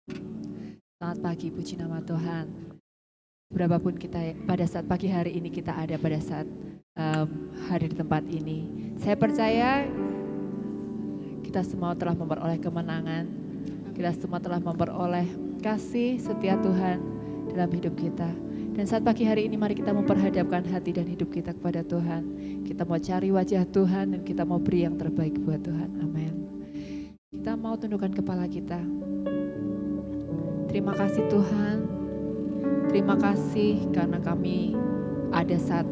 Selamat pagi, puji nama Tuhan. Berapapun kita pada saat pagi hari ini kita ada pada saat hadir di tempat ini. Saya percaya kita semua telah memperoleh kemenangan. Kita semua telah memperoleh kasih setia Tuhan dalam hidup kita. Dan saat pagi hari ini mari kita memperhadapkan hati dan hidup kita kepada Tuhan. Kita mau cari wajah Tuhan dan kita mau beri yang terbaik buat Tuhan. Amin. Kita mau tundukkan kepala kita. Terima kasih Tuhan, terima kasih karena kami ada saat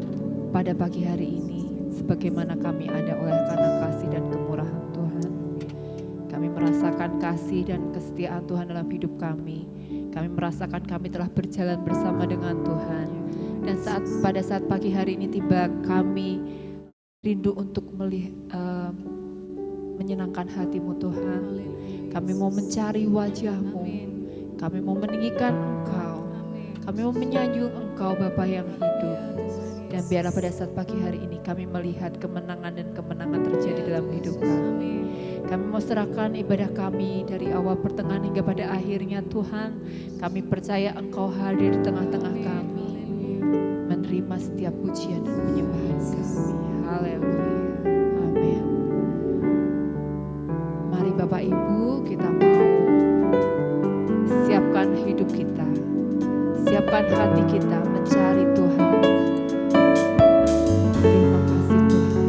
pada pagi hari ini, sebagaimana kami ada oleh karena kasih dan kemurahan Tuhan. Kami merasakan kasih dan kesetiaan Tuhan dalam hidup kami. Kami merasakan kami telah berjalan bersama dengan Tuhan. Dan pada saat pagi hari ini tiba, kami rindu untuk menyenangkan hati-Mu Tuhan. Kami mau mencari wajah-Mu. Kami mau meninggikan Engkau. Kami mau menyanjung Engkau Bapa yang hidup. Dan biarlah pada saat pagi hari ini kami melihat kemenangan dan kemenangan terjadi dalam hidup kami. Kami mau serahkan ibadah kami dari awal pertengahan hingga pada akhirnya Tuhan. Kami percaya Engkau hadir di tengah-tengah kami. Menerima setiap pujian dan penyembahan kami. Haleluya. Amin. Mari Bapak Ibu kita mau siapkan hidup kita, siapkan hati kita mencari Tuhan. Terima kasih Tuhan.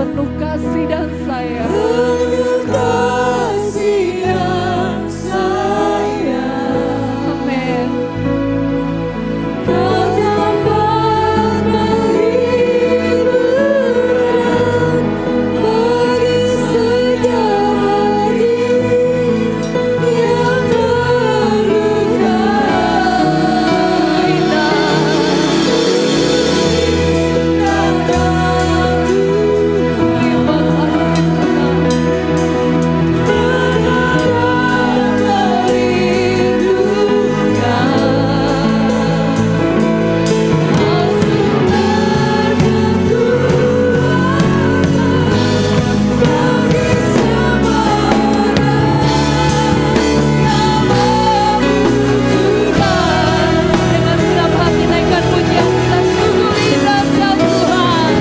penuh kasih dan sayang. Penuh kasih dan sayang. Amin. Kau dapat penghiburan bagi setiap hati yang terluka. Dengan senang hati naikkan pujian kita, sungguh indah ya Tuhan.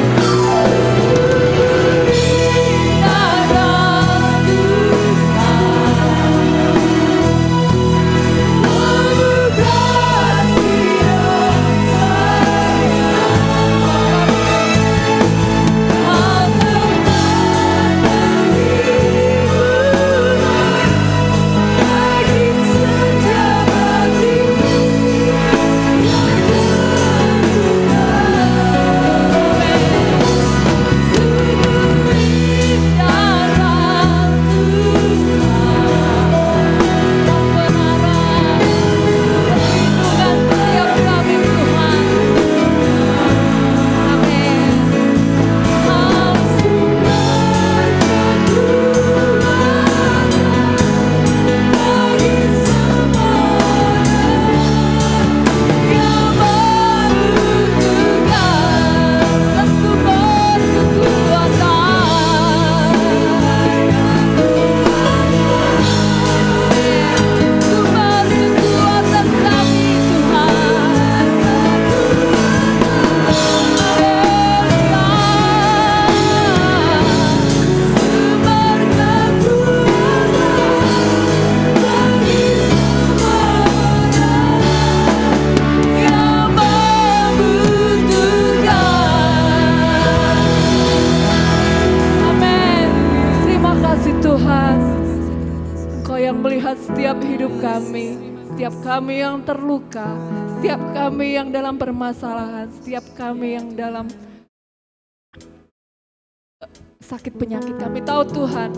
Amin. Terima kasih Tuhan. Engkau yang melihat setiap hidup kami, setiap kami yang terluka, setiap kami yang dalam permasalahan, setiap kami yang dalam sakit penyakit. Kami tahu Tuhan,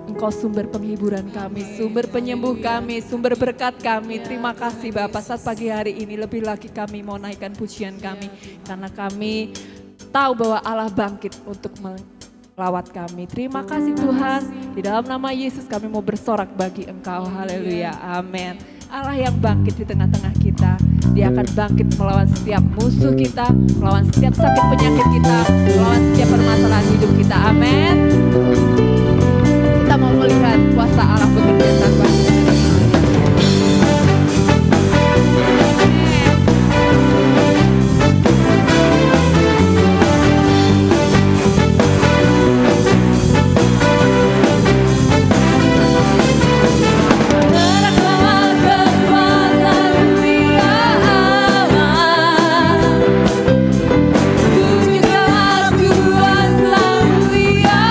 Engkau sumber penghiburan kami, sumber penyembuh kami, sumber berkat kami. Terima kasih Bapak, saat pagi hari ini lebih lagi kami mau naikkan pujian kami, karena kami tahu bahwa Allah bangkit untuk melawat kami. Terima kasih Tuhan, di dalam nama Yesus kami mau bersorak bagi Engkau. Haleluya, amin. Allah yang bangkit di tengah-tengah kita, Dia akan bangkit melawan setiap musuh kita, melawan setiap sakit penyakit kita, melawan setiap permasalahan hidup kita. Amin. Kita mau melihat kuasa Allah bekerja saat pagi hari ini. Tunjukkan kuasa mulia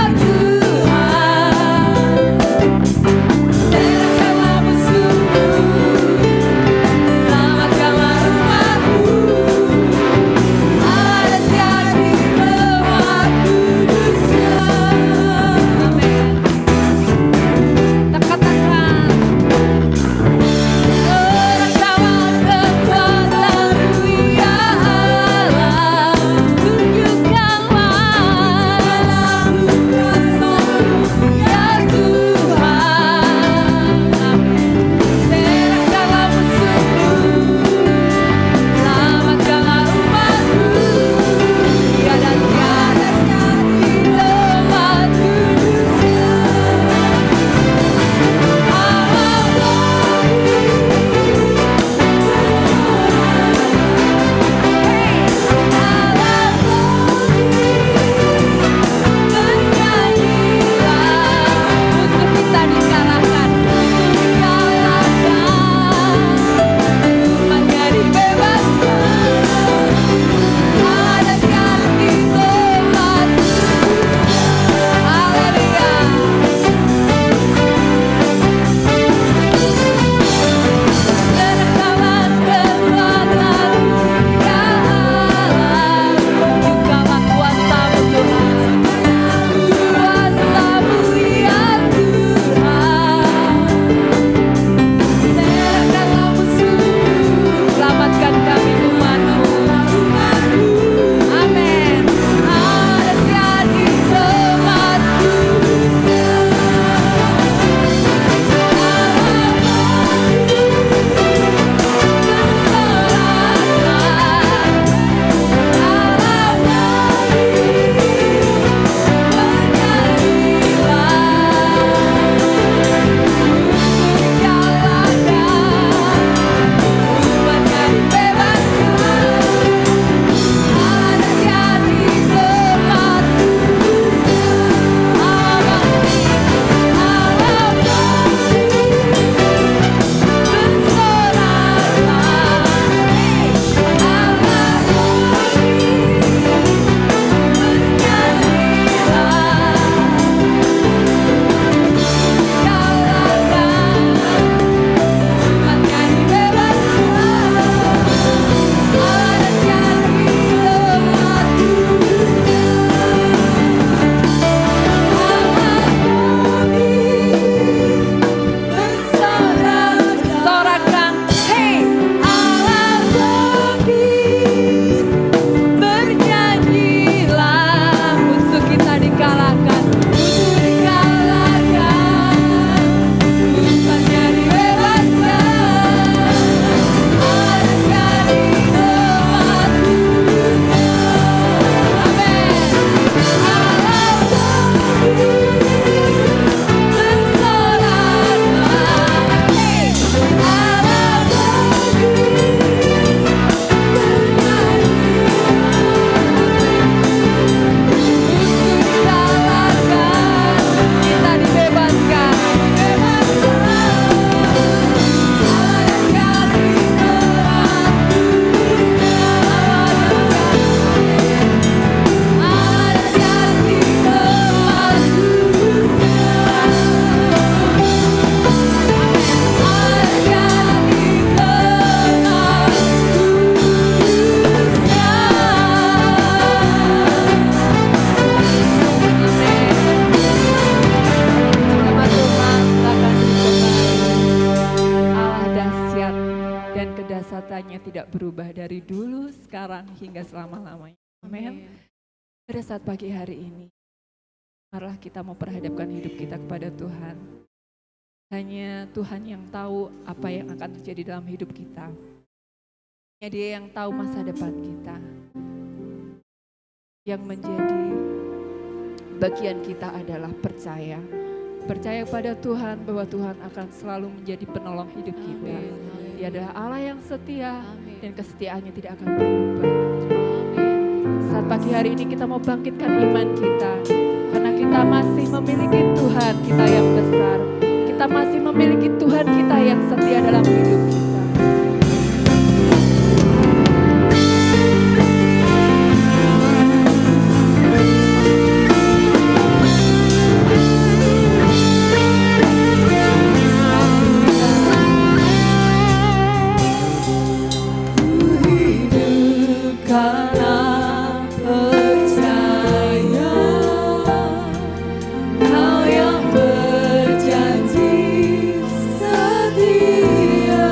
sekarang hingga selama-lamanya. Amin. Pada saat pagi hari ini, marilah kita memperhadapkan hidup kita kepada Tuhan. Hanya Tuhan yang tahu apa yang akan terjadi dalam hidup kita. Hanya Dia yang tahu masa depan kita. Yang menjadi bagian kita adalah percaya. Percaya pada Tuhan bahwa Tuhan akan selalu menjadi penolong hidup kita. Dia adalah Allah yang setia dan kesetiaannya tidak akan berubah. Saat pagi hari ini kita mau bangkitkan iman kita. Karena kita masih memiliki Tuhan kita yang besar. Kita masih memiliki Tuhan kita yang setia dalam hidup kita. Kau yang berjanji setia.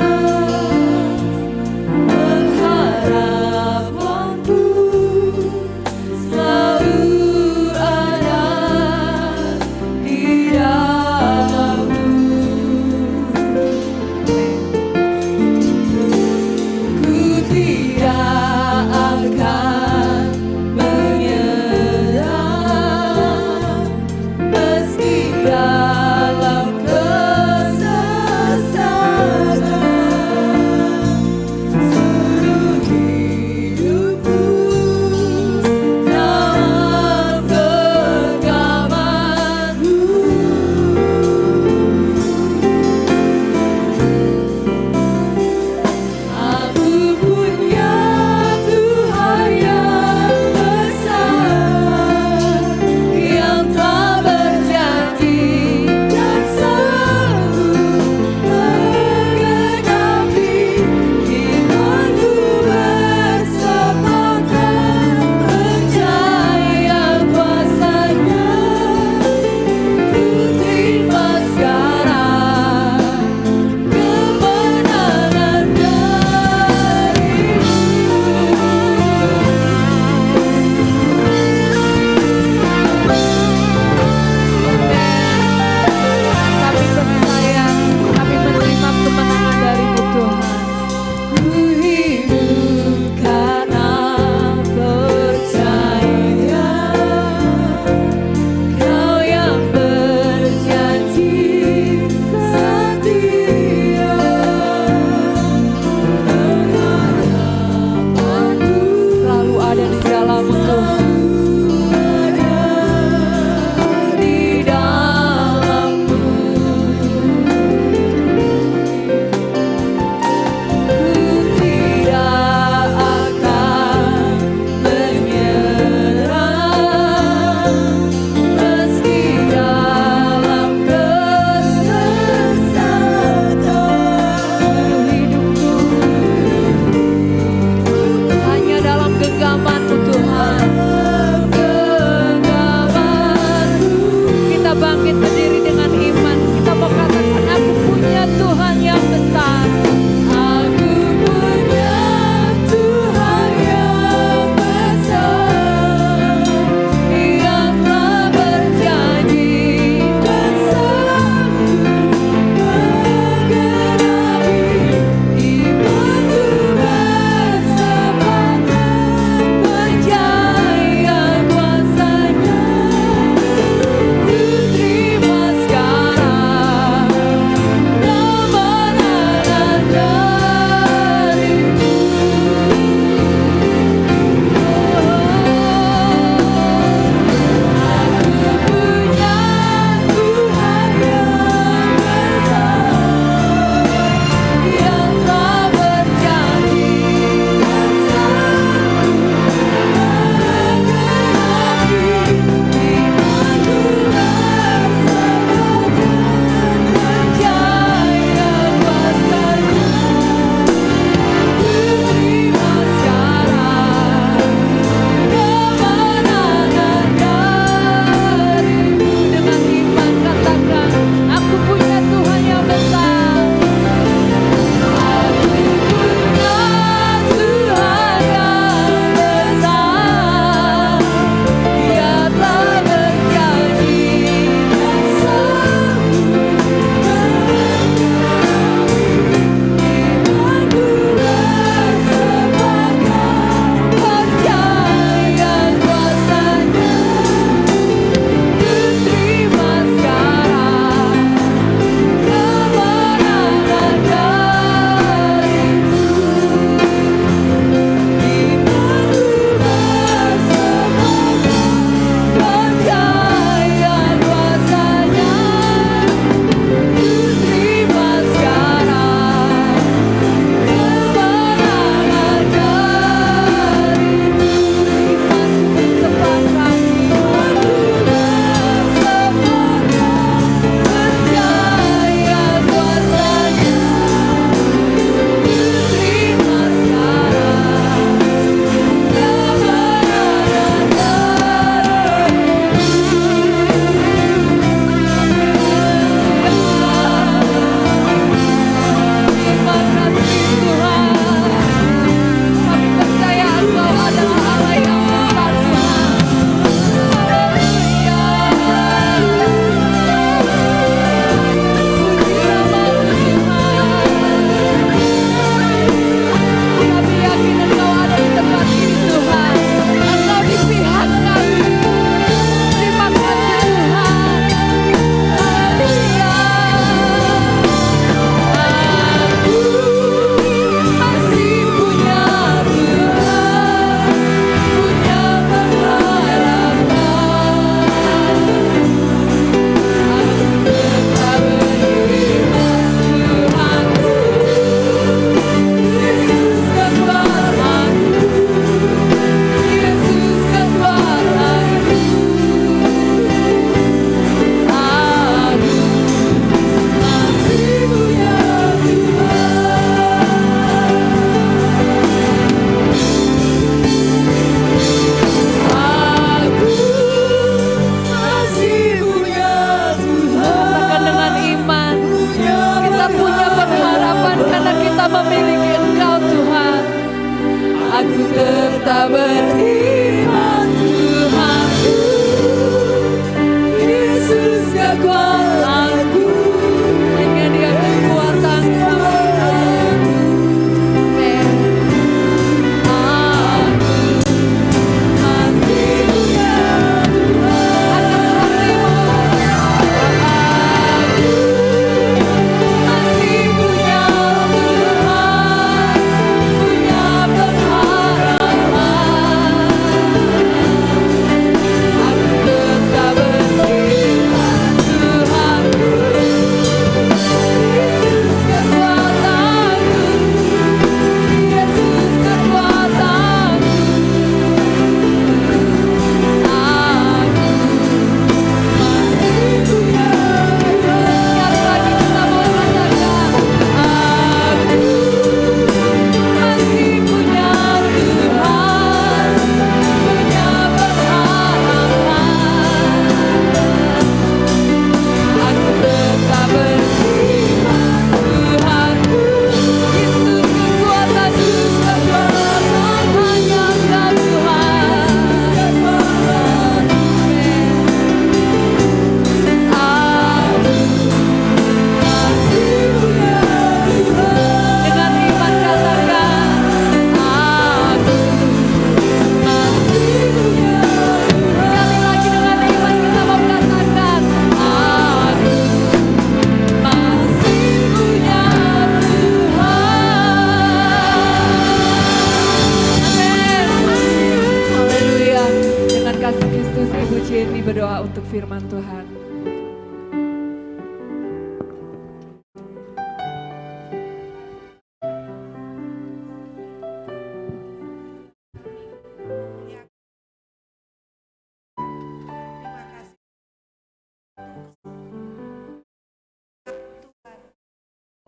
kami berdoa untuk firman Tuhan.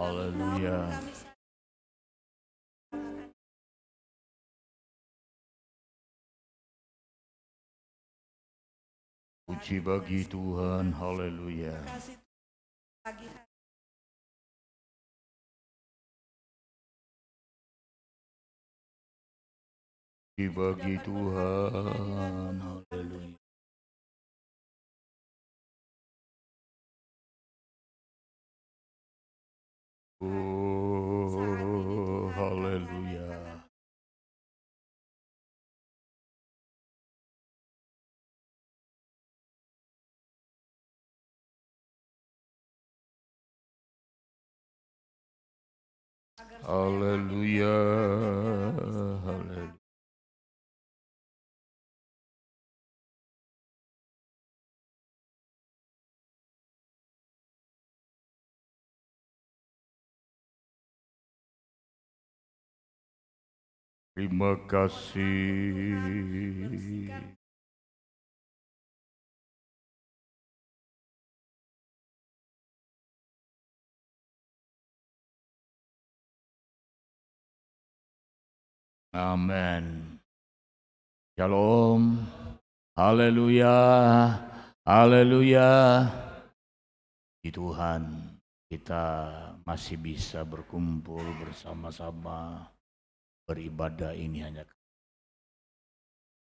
Haleluya. Puji bagi Tuhan, haleluya. Puji bagi Tuhan, haleluya. Oh, haleluya. Haleluya, haleluya. Terima kasih. Amin. Shalom. Haleluya. Haleluya. Di Tuhan, kita masih bisa berkumpul bersama-sama beribadah, ini hanya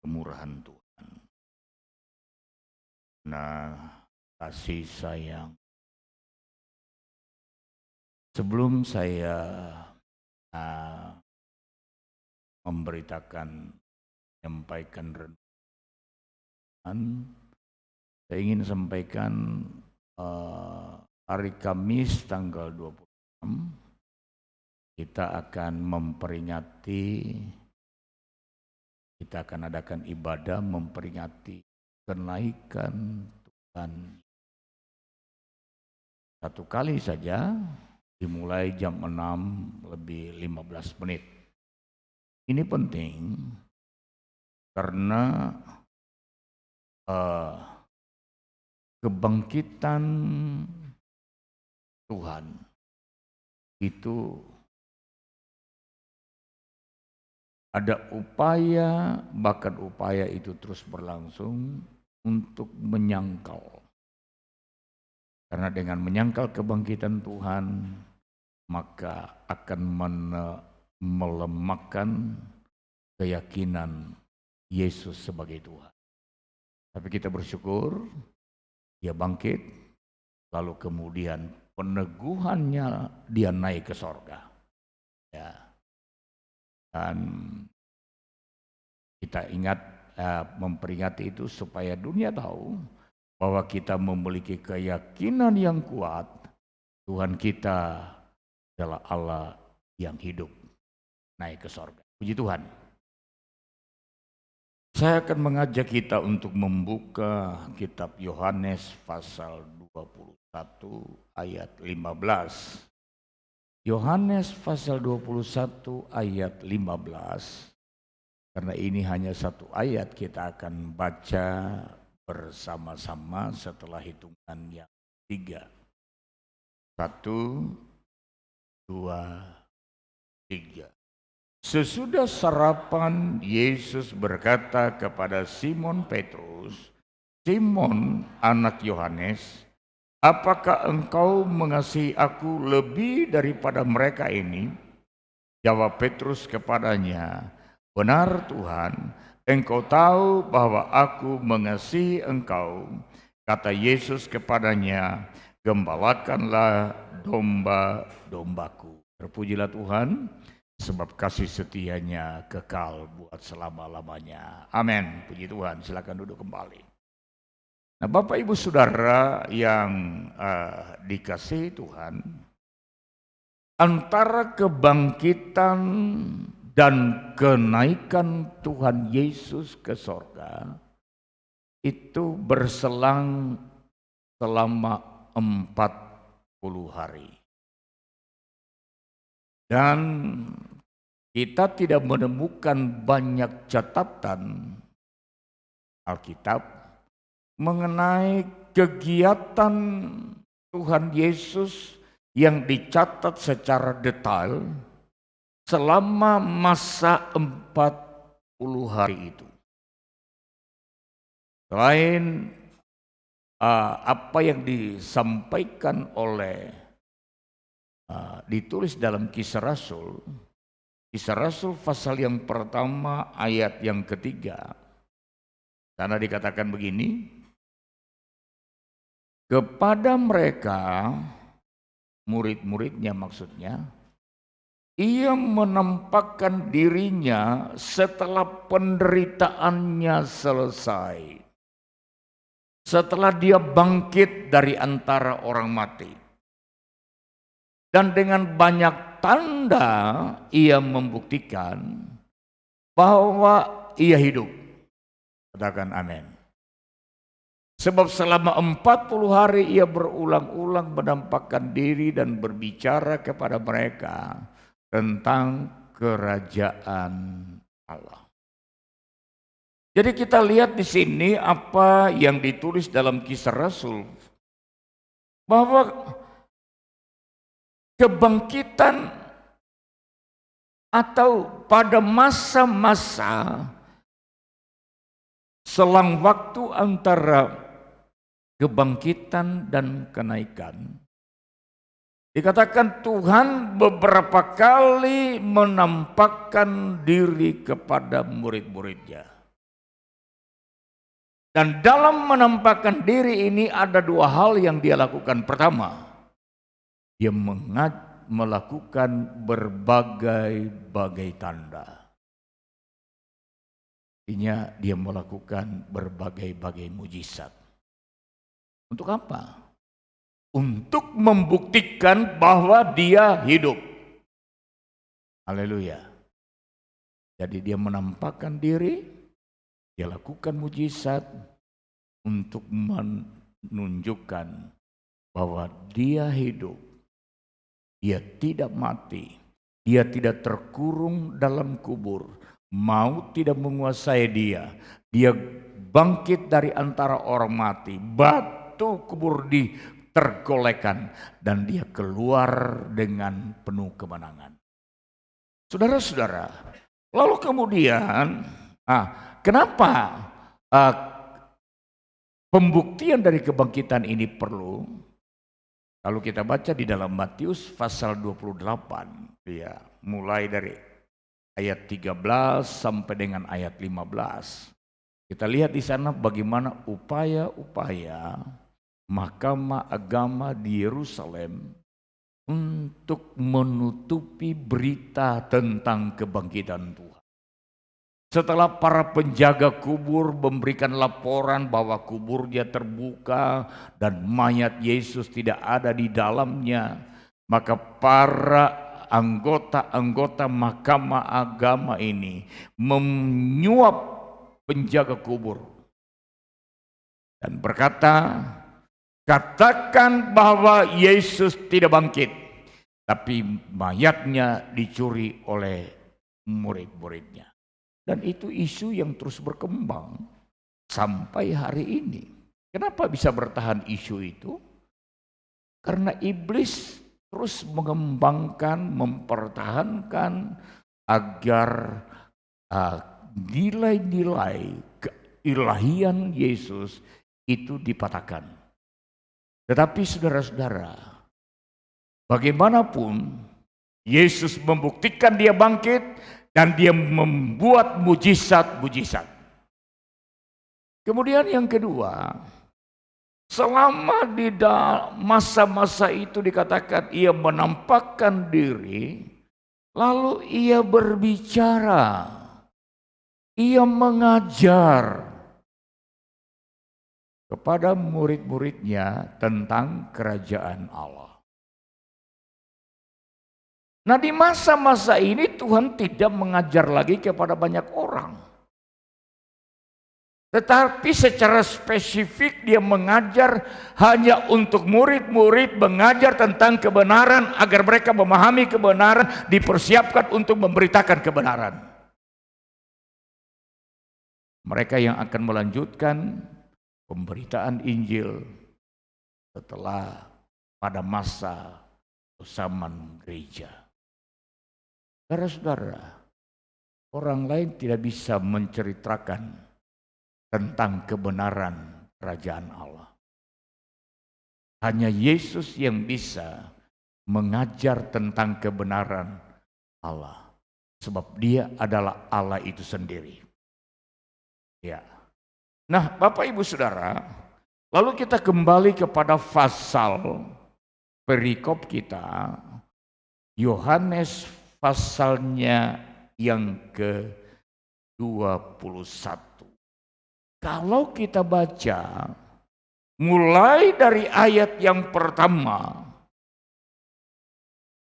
kemurahan Tuhan. Nah, kasih sayang. Sebelum saya memberitakan, menyampaikan renungan, saya ingin sampaikan hari Kamis tanggal 26 kita akan adakan ibadah memperingati kenaikan Tuhan. Satu kali saja, dimulai jam 6:15. Ini penting karena kebangkitan Tuhan itu ada upaya, bahkan upaya itu terus berlangsung untuk menyangkal. Karena dengan menyangkal kebangkitan Tuhan, maka akan melemahkan keyakinan Yesus sebagai Tuhan. Tapi kita bersyukur, Dia bangkit, lalu kemudian peneguhannya Dia naik ke sorga. Ya. Dan kita ingat, memperingati itu supaya dunia tahu bahwa kita memiliki keyakinan yang kuat, Tuhan kita adalah Allah yang hidup, naik ke sorga. Puji Tuhan. Saya akan mengajak kita untuk membuka kitab Yohanes pasal 21 ayat 15. Yohanes pasal 21 ayat 15. Karena ini hanya satu ayat, kita akan baca bersama-sama setelah hitungan yang 3. 1, 2, 3. Sesudah sarapan, Yesus berkata kepada Simon Petrus, "Simon, anak Yohanes, apakah engkau mengasihi aku lebih daripada mereka ini?" Jawab Petrus kepadanya, "Benar Tuhan, engkau tahu bahwa aku mengasihi engkau." Kata Yesus kepadanya, "Gembalakanlah domba-dombaku." Terpujilah Tuhan, sebab kasih setianya kekal buat selama-lamanya. Amin. Puji Tuhan. Silakan duduk kembali. Nah, Bapak Ibu Saudara yang dikasihi Tuhan, antara kebangkitan dan kenaikan Tuhan Yesus ke sorga itu berselang selama 40 hari. Dan kita tidak menemukan banyak catatan Alkitab mengenai kegiatan Tuhan Yesus yang dicatat secara detail selama masa 40 hari itu. Selain apa yang disampaikan oleh ditulis dalam Kisah Rasul pasal yang pertama ayat yang ketiga, karena dikatakan begini, kepada mereka, murid-muridnya maksudnya, ia menampakkan dirinya setelah penderitaannya selesai. Setelah dia bangkit dari antara orang mati. Dan dengan banyak tanda ia membuktikan bahwa ia hidup. Katakan amin. Sebab selama 40 hari ia berulang-ulang menampakkan diri dan berbicara kepada mereka tentang kerajaan Allah. Jadi kita lihat di sini apa yang ditulis dalam Kisah Rasul, bahwa kebangkitan atau pada masa-masa selang waktu antara kebangkitan dan kenaikan, dikatakan Tuhan beberapa kali menampakkan diri kepada murid-muridnya. Dan dalam menampakkan diri ini ada dua hal yang dia lakukan. Pertama, dia melakukan berbagai-bagai tanda. Artinya dia melakukan berbagai-bagai mujizat. Untuk apa? Untuk membuktikan bahwa dia hidup. Haleluya. Jadi dia menampakkan diri, dia lakukan mujizat untuk menunjukkan bahwa dia hidup. Dia tidak mati, dia tidak terkurung dalam kubur, maut tidak menguasai dia. Dia bangkit dari antara orang mati, batu kubur tergolekkan, dan dia keluar dengan penuh kemenangan. Saudara-saudara, lalu kemudian, kenapa pembuktian dari kebangkitan ini perlu? Kalau kita baca di dalam Matius pasal 28, ya, mulai dari ayat 13 sampai dengan ayat 15. Kita lihat di sana bagaimana upaya-upaya mahkamah agama di Yerusalem untuk menutupi berita tentang kebangkitan Tuhan. Setelah para penjaga kubur memberikan laporan bahwa kuburnya terbuka dan mayat Yesus tidak ada di dalamnya, maka para anggota-anggota mahkamah agama ini menyuap penjaga kubur dan berkata, katakan bahwa Yesus tidak bangkit, tapi mayatnya dicuri oleh murid-muridnya. Dan itu isu yang terus berkembang sampai hari ini. Kenapa bisa bertahan isu itu? Karena iblis terus mengembangkan, mempertahankan agar nilai-nilai keilahian Yesus itu dipatahkan. Tetapi saudara-saudara, bagaimanapun Yesus membuktikan dia bangkit, dan dia membuat mujizat-mujizat. Kemudian yang kedua, selama di masa-masa itu dikatakan ia menampakkan diri, lalu ia berbicara, ia mengajar kepada murid-muridnya tentang kerajaan Allah. Nah, di masa-masa ini Tuhan tidak mengajar lagi kepada banyak orang. Tetapi secara spesifik dia mengajar hanya untuk murid-murid, mengajar tentang kebenaran agar mereka memahami kebenaran, dipersiapkan untuk memberitakan kebenaran. Mereka yang akan melanjutkan pemberitaan Injil setelah pada masa zaman gereja. Saudara-saudara, orang lain tidak bisa menceritakan tentang kebenaran kerajaan Allah. Hanya Yesus yang bisa mengajar tentang kebenaran Allah. Sebab dia adalah Allah itu sendiri. Ya. Nah, Bapak Ibu Saudara, lalu kita kembali kepada pasal perikop kita, Yohanes pasalnya yang ke-21. Kalau kita baca mulai dari ayat yang pertama,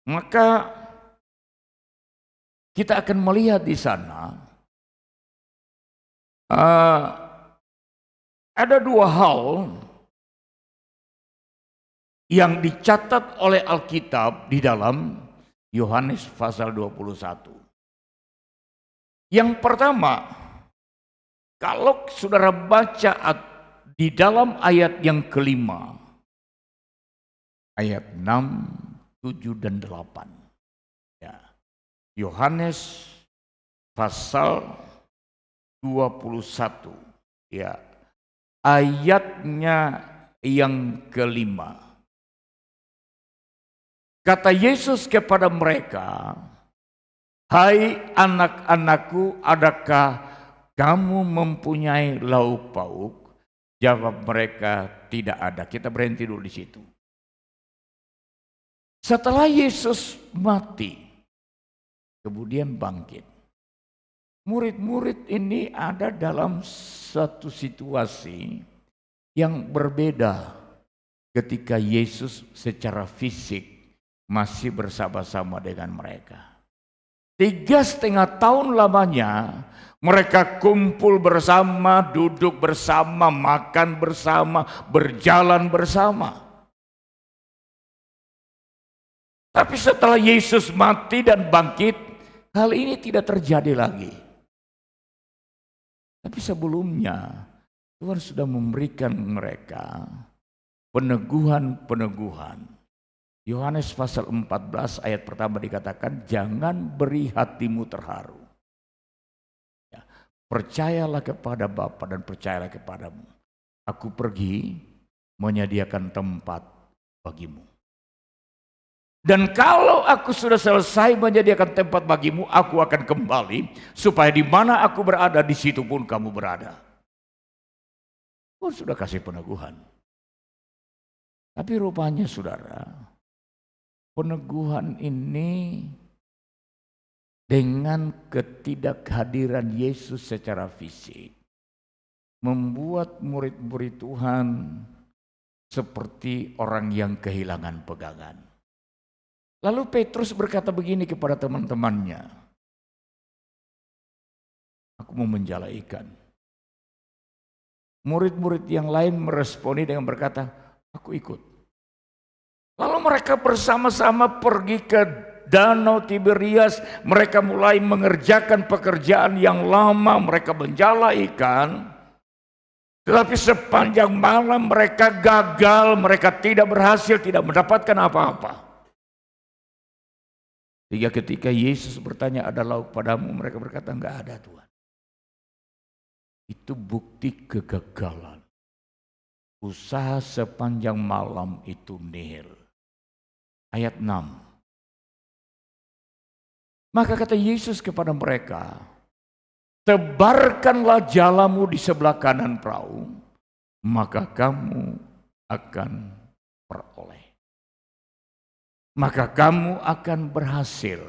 maka kita akan melihat di sana ada dua hal yang dicatat oleh Alkitab di dalam Yohanes pasal 21. Yang pertama, kalau saudara baca di dalam ayat yang kelima, ayat 6, 7, dan 8. Ya. Yohanes pasal 21. Ya. Ayatnya yang kelima. Kata Yesus kepada mereka, "Hai anak-anakku, adakah kamu mempunyai lauk pauk?" Jawab mereka, "Tidak ada." Kita berhenti dulu di situ. Setelah Yesus mati, kemudian bangkit, murid-murid ini ada dalam satu situasi yang berbeda ketika Yesus secara fisik masih bersama-sama dengan mereka. 3,5 tahun lamanya mereka kumpul bersama, duduk bersama, makan bersama, berjalan bersama. Tapi setelah Yesus mati dan bangkit, hal ini tidak terjadi lagi. Tapi sebelumnya Tuhan sudah memberikan mereka peneguhan-peneguhan. Yohanes pasal 14 ayat pertama dikatakan, "Jangan beri hatimu terharu. Ya, percayalah kepada Bapa dan percayalah kepadamu. Aku pergi menyediakan tempat bagimu. Dan kalau aku sudah selesai menyediakan tempat bagimu, aku akan kembali supaya di mana aku berada, di situ pun kamu berada." Tuhan sudah kasih peneguhan. Tapi rupanya saudara, peneguhan ini dengan ketidakhadiran Yesus secara fisik membuat murid-murid Tuhan seperti orang yang kehilangan pegangan. Lalu Petrus berkata begini kepada teman-temannya, "Aku mau menjala ikan." Murid-murid yang lain meresponi dengan berkata, "Aku ikut." Lalu mereka bersama-sama pergi ke Danau Tiberias. Mereka mulai mengerjakan pekerjaan yang lama, mereka menjala ikan. Tetapi sepanjang malam mereka gagal, mereka tidak berhasil, tidak mendapatkan apa-apa. Hingga ketika Yesus bertanya, "Ada lauk padamu?" Mereka berkata, "Enggak ada, Tuhan." Itu bukti kegagalan. Usaha sepanjang malam itu nihil. Ayat 6. Maka kata Yesus kepada mereka, "Tebarkanlah jalamu di sebelah kanan perahu, maka kamu akan peroleh. Maka kamu akan berhasil."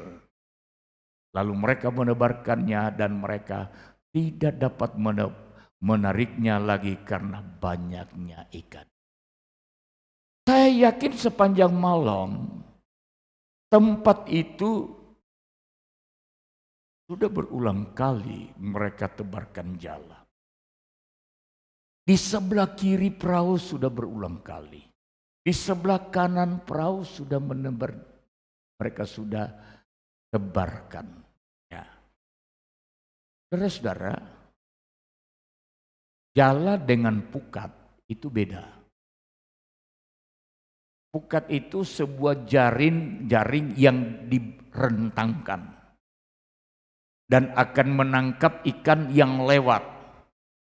Lalu mereka menebarkannya dan mereka tidak dapat menariknya lagi karena banyaknya ikan. Saya yakin sepanjang malam tempat itu sudah berulang kali mereka tebarkan jala. Di sebelah kiri perahu sudah berulang kali. Di sebelah kanan perahu sudah menebar, mereka sudah tebarkan. Ya. Saudara-saudara, jala dengan pukat itu beda. Pukat itu sebuah jaring yang direntangkan dan akan menangkap ikan yang lewat.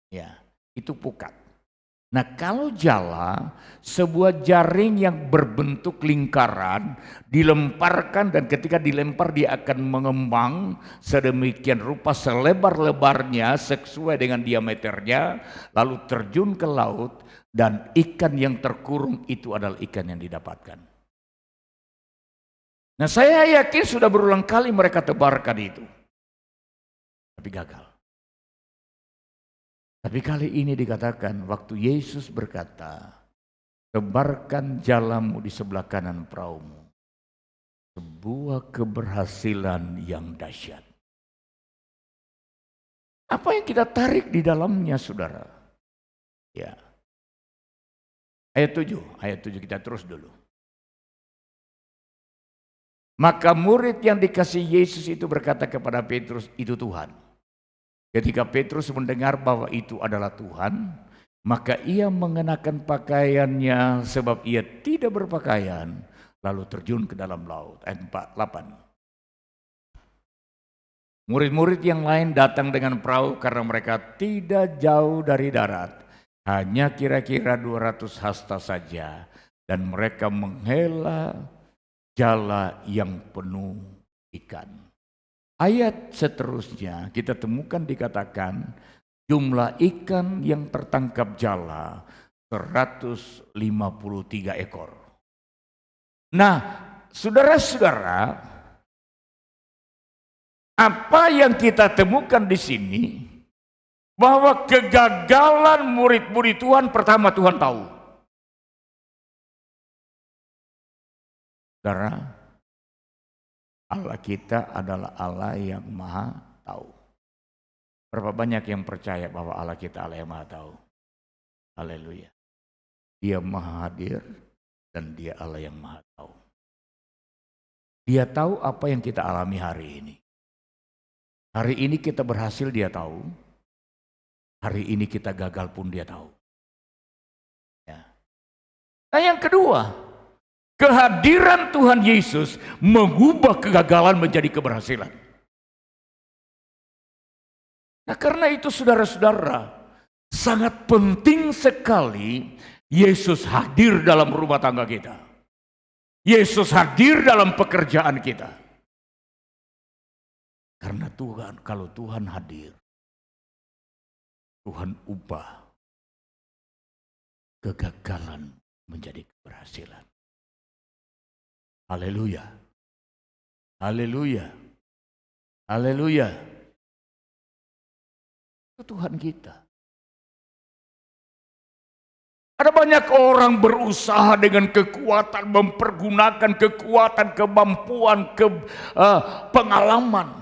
Ya, itu pukat. Nah, kalau jala, sebuah jaring yang berbentuk lingkaran dilemparkan, dan ketika dilempar dia akan mengembang sedemikian rupa selebar-lebarnya sesuai dengan diameternya, lalu terjun ke laut, dan ikan yang terkurung itu adalah ikan yang didapatkan. Nah, saya yakin sudah berulang kali mereka tebarkan itu, tapi gagal. Tapi kali ini dikatakan waktu Yesus berkata, tebarkan jalamu di sebelah kanan perahumu. Sebuah keberhasilan yang dahsyat. Apa yang kita tarik di dalamnya, saudara? Ya. Ayat 7 kita terus dulu. Maka murid yang dikasih Yesus itu berkata kepada Petrus, itu Tuhan. Ketika Petrus mendengar bahwa itu adalah Tuhan, maka ia mengenakan pakaiannya sebab ia tidak berpakaian, lalu terjun ke dalam laut. Ayat 8. Murid-murid yang lain datang dengan perahu karena mereka tidak jauh dari darat, hanya kira-kira 200 hasta saja, dan mereka menghela jala yang penuh ikan. Ayat seterusnya kita temukan dikatakan jumlah ikan yang tertangkap jala 153 ekor. Nah, saudara-saudara, apa yang kita temukan di sini bahwa kegagalan murid-murid Tuhan pertama Tuhan tahu. Saudara, Allah kita adalah Allah yang maha tahu. Berapa banyak yang percaya bahwa Allah kita Allah yang maha tahu? Haleluya. Dia maha hadir dan dia Allah yang maha tahu. Dia tahu apa yang kita alami hari ini. Hari ini kita berhasil dia tahu. Hari ini kita gagal pun dia tahu. Ya. Nah, yang kedua, kehadiran Tuhan Yesus mengubah kegagalan menjadi keberhasilan. Nah, karena itu saudara-saudara, sangat penting sekali Yesus hadir dalam rumah tangga kita. Yesus hadir dalam pekerjaan kita. Karena Tuhan, kalau Tuhan hadir, Tuhan ubah kegagalan menjadi keberhasilan. Haleluya. Haleluya. Haleluya. Itu Tuhan kita. Ada banyak orang berusaha dengan kekuatan, mempergunakan kekuatan, kemampuan, pengalaman.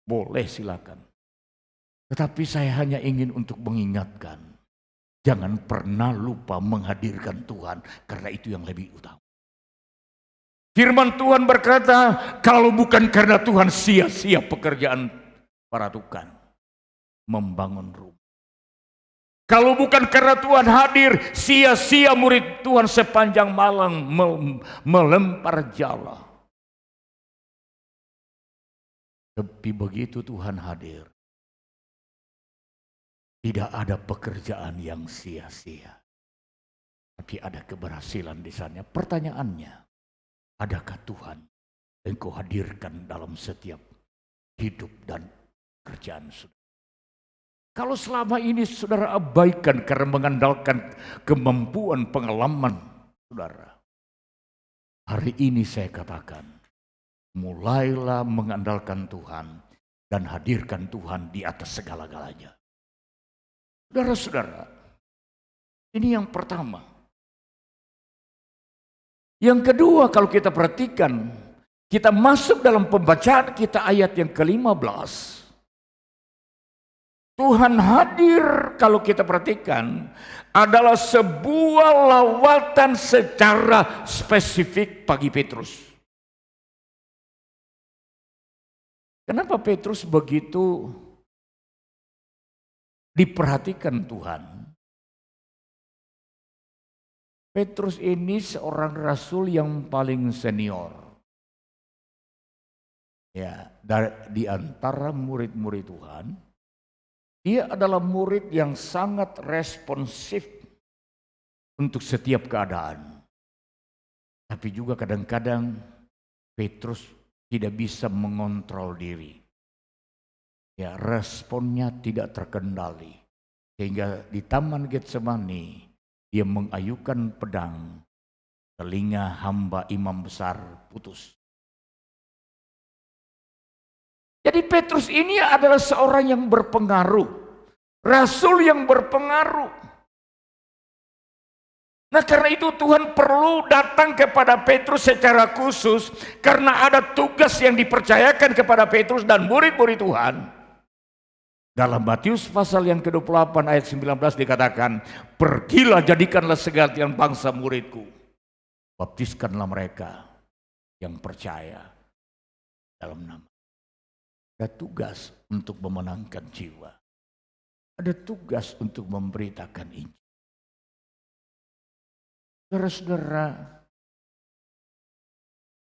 Boleh, silakan. Tetapi saya hanya ingin untuk mengingatkan, jangan pernah lupa menghadirkan Tuhan, karena itu yang lebih utama. Firman Tuhan berkata, kalau bukan karena Tuhan, sia-sia pekerjaan para tukang membangun rumah. Kalau bukan karena Tuhan hadir, sia-sia murid Tuhan sepanjang malam melempar jala. Tapi begitu Tuhan hadir, tidak ada pekerjaan yang sia-sia. Tapi ada keberhasilan di sana. Pertanyaannya, adakah Tuhan engkau hadirkan dalam setiap hidup dan kerjaan saudara? Kalau selama ini saudara abaikan karena mengandalkan kemampuan pengalaman saudara, hari ini saya katakan, mulailah mengandalkan Tuhan dan hadirkan Tuhan di atas segala-galanya. Saudara-saudara, ini yang pertama. Yang kedua, kalau kita perhatikan, kita masuk dalam pembacaan kita ayat yang ke-15. Tuhan hadir, kalau kita perhatikan, adalah sebuah lawatan secara spesifik bagi Petrus. Kenapa Petrus begitu diperhatikan Tuhan? Petrus ini seorang rasul yang paling senior. Ya, di antara murid-murid Tuhan, dia adalah murid yang sangat responsif untuk setiap keadaan. Tapi juga kadang-kadang Petrus tidak bisa mengontrol diri. Ya, responnya tidak terkendali. Sehingga di Taman Getsemani dia mengayunkan pedang, telinga hamba imam besar putus. Jadi Petrus ini adalah seorang yang berpengaruh, rasul yang berpengaruh. Nah, karena itu Tuhan perlu datang kepada Petrus secara khusus karena ada tugas yang dipercayakan kepada Petrus dan murid-murid Tuhan. Dalam Matius pasal yang ke-28 ayat 19 dikatakan, "Pergilah, jadikanlah segala bangsa muridku. Baptiskanlah mereka yang percaya dalam nama." Ada tugas untuk memenangkan jiwa. Ada tugas untuk memberitakan Injil. Saudara-saudara,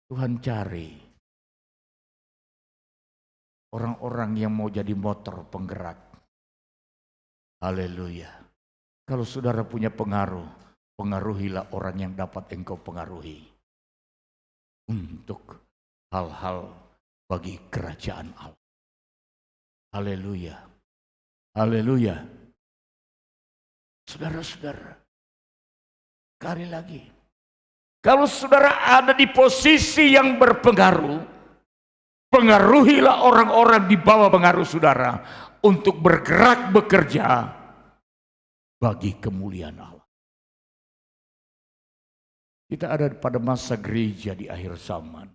Tuhan cari orang-orang yang mau jadi motor penggerak. Haleluya. Kalau saudara punya pengaruh, pengaruhilah orang yang dapat engkau pengaruhi. Untuk hal-hal bagi kerajaan Allah. Haleluya. Haleluya. Saudara-saudara, sekali lagi, kalau saudara ada di posisi yang berpengaruh, pengaruhilah orang-orang di bawah pengaruh saudara untuk bergerak bekerja bagi kemuliaan Allah. Kita ada pada masa gereja di akhir zaman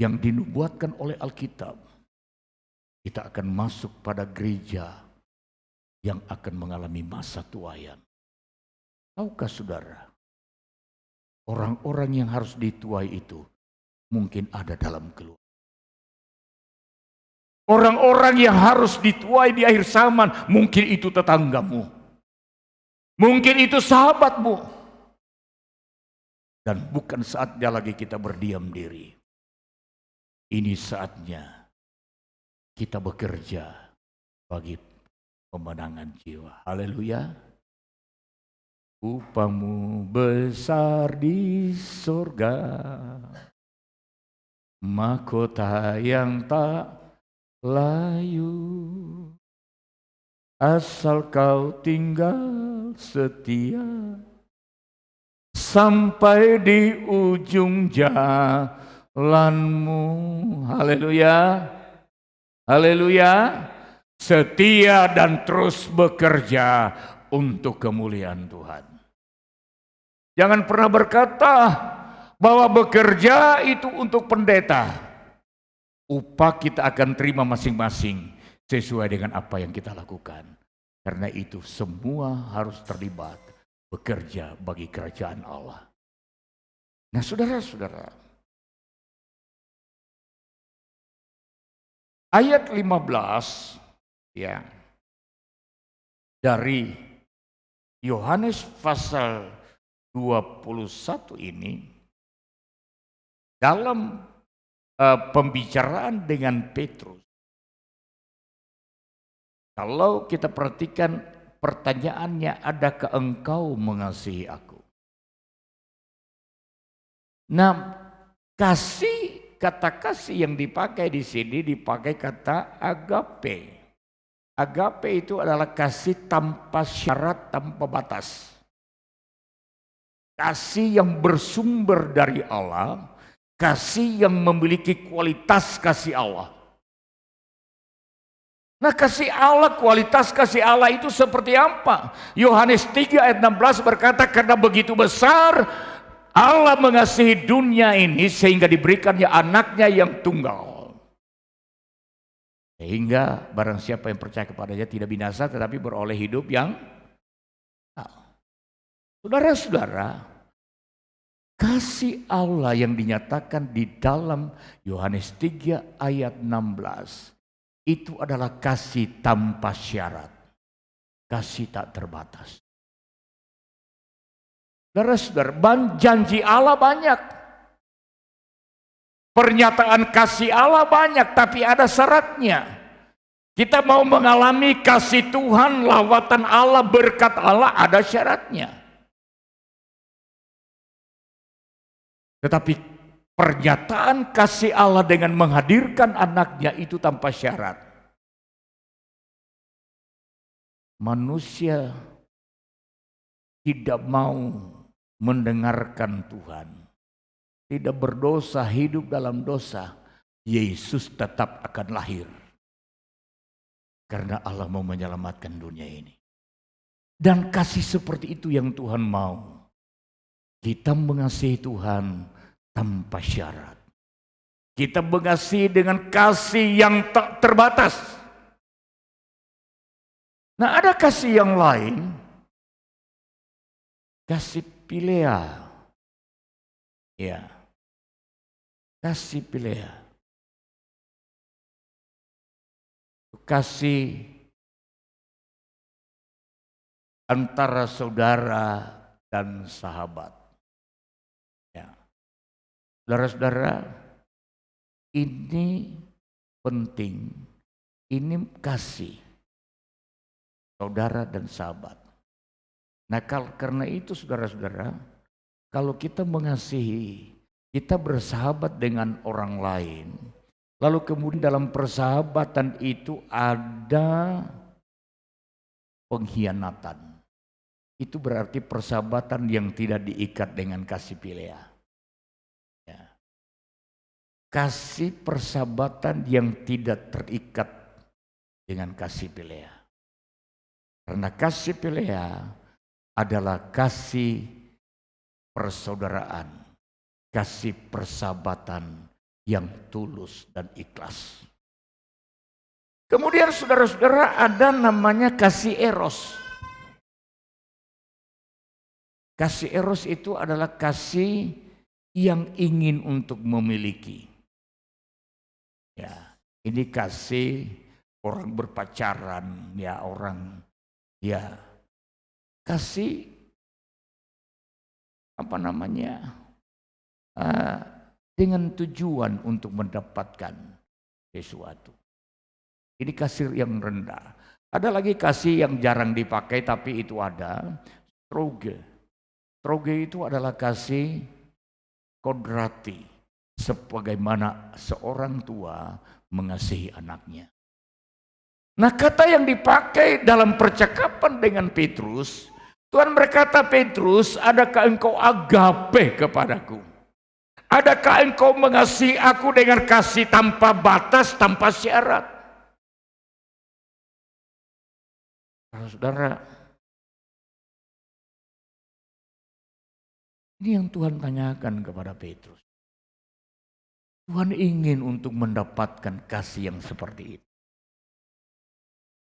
yang dinubuatkan oleh Alkitab. Kita akan masuk pada gereja yang akan mengalami masa tuaian. Tahukah saudara, orang-orang yang harus dituai itu mungkin ada dalam keluarga. Orang-orang yang harus dituai di akhir zaman mungkin itu tetanggamu. Mungkin itu sahabatmu. Dan bukan saatnya lagi kita berdiam diri. Ini saatnya kita bekerja bagi pemenangan jiwa. Haleluya. Upamu besar di surga, mahkota yang tak layu, asal kau tinggal setia sampai di ujung jalanmu. Haleluya. Haleluya. Setia dan terus bekerja untuk kemuliaan Tuhan. Jangan pernah berkata bahwa bekerja itu untuk pendeta. Upah kita akan terima masing-masing sesuai dengan apa yang kita lakukan. Karena itu semua harus terlibat bekerja bagi kerajaan Allah. Nah, saudara-saudara, ayat 15 ya dari Yohanes pasal 21 ini dalam pembicaraan dengan Petrus. Kalau kita perhatikan pertanyaannya, adakah engkau mengasihi aku? Nah, kata kasih yang dipakai di sini dipakai kata agape. Agape itu adalah kasih tanpa syarat, tanpa batas. Kasih yang bersumber dari Allah, kasih yang memiliki kualitas kasih Allah. Nah, kasih Allah, kualitas kasih Allah itu seperti apa? Yohanes 3 ayat 16 berkata, karena begitu besar Allah mengasihi dunia ini sehingga diberikannya anaknya yang tunggal. Sehingga barang siapa yang percaya kepadanya tidak binasa tetapi beroleh hidup yang kekal. Saudara-saudara, kasih Allah yang dinyatakan di dalam Yohanes 3 ayat 16 itu adalah kasih tanpa syarat, kasih tak terbatas. Saudara-saudara, janji Allah banyak, pernyataan kasih Allah banyak, tapi ada syaratnya. Kita mau mengalami kasih Tuhan, lawatan Allah, berkat Allah, ada syaratnya. Tetapi pernyataan kasih Allah dengan menghadirkan anaknya itu tanpa syarat. Manusia tidak mau mendengarkan Tuhan, tidak berdosa, hidup dalam dosa, Yesus tetap akan lahir. Karena Allah mau menyelamatkan dunia ini. Dan kasih seperti itu yang Tuhan mau. Kita mengasihi Tuhan tanpa syarat. Kita mengasihi dengan kasih yang tak terbatas. Nah, ada kasih yang lain. Kasih Philea. Ya. Kasih Philea. Kasih antara saudara dan sahabat. Ya. Saudara-saudara, ini penting. Ini kasih saudara dan sahabat. Nah, karena itu saudara-saudara, kalau kita mengasihi, kita bersahabat dengan orang lain, lalu kemudian dalam persahabatan itu ada pengkhianatan. Itu berarti persahabatan yang tidak diikat dengan kasih Philea. Ya. Kasih persahabatan yang tidak terikat dengan kasih Philea. Karena kasih Philea adalah kasih persaudaraan, kasih persahabatan yang tulus dan ikhlas. Kemudian saudara-saudara, ada namanya kasih eros. Kasih eros itu adalah kasih yang ingin untuk memiliki. Ya, ini kasih orang berpacaran, ya orang, ya kasih apa namanya, dengan tujuan untuk mendapatkan sesuatu. Ini kasih yang rendah. Ada lagi kasih yang jarang dipakai tapi itu ada, stroge. Stroge itu adalah kasih kodrati, sebagaimana seorang tua mengasihi anaknya. Nah, kata yang dipakai dalam percakapan dengan Petrus, Tuhan berkata, Petrus, adakah engkau agape kepadaku? Adakah engkau mengasihi aku dengan kasih tanpa batas, tanpa syarat? Saudara, ini yang Tuhan tanyakan kepada Petrus. Tuhan ingin untuk mendapatkan kasih yang seperti itu.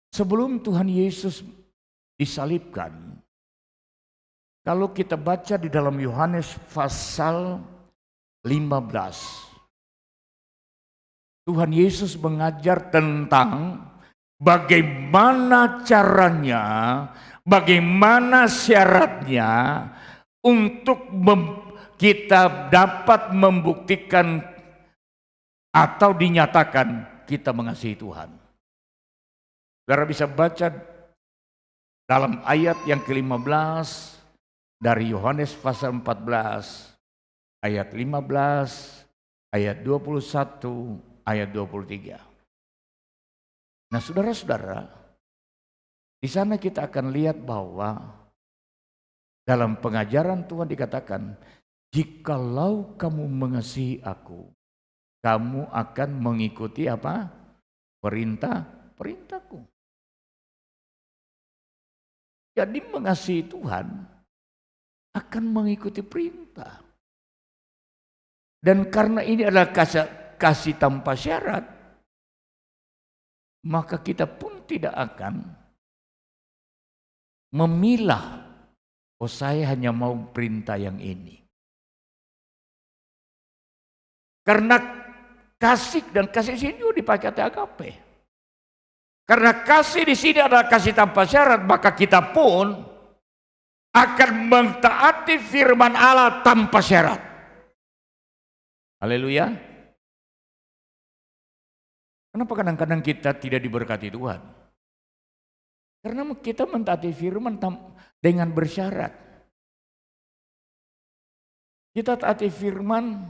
Sebelum Tuhan Yesus disalibkan, kalau kita baca di dalam Yohanes pasal 15, Tuhan Yesus mengajar tentang bagaimana caranya, bagaimana syaratnya untuk kita dapat membuktikan atau dinyatakan kita mengasihi Tuhan. Saudara bisa baca dalam ayat yang ke-15 dari Yohanes pasal 14, ayat 15, ayat 21, ayat 23. Nah, saudara-saudara, di sana kita akan lihat bahwa dalam pengajaran Tuhan dikatakan, jikalau kamu mengasihi aku, kamu akan mengikuti apa? Perintahku. Jadi mengasihi Tuhan akan mengikuti perintah. Dan karena ini adalah kasih tanpa syarat, maka kita pun tidak akan memilah, oh saya hanya mau perintah yang ini. Karena kasih dan kasih sini juga dipakai kata agape. Karena kasih di sini adalah kasih tanpa syarat, maka kita pun akan mentaati firman Allah tanpa syarat. Haleluya. Kenapa kadang-kadang kita tidak diberkati Tuhan? Karena kita mentaati firman dengan bersyarat. Kita taati firman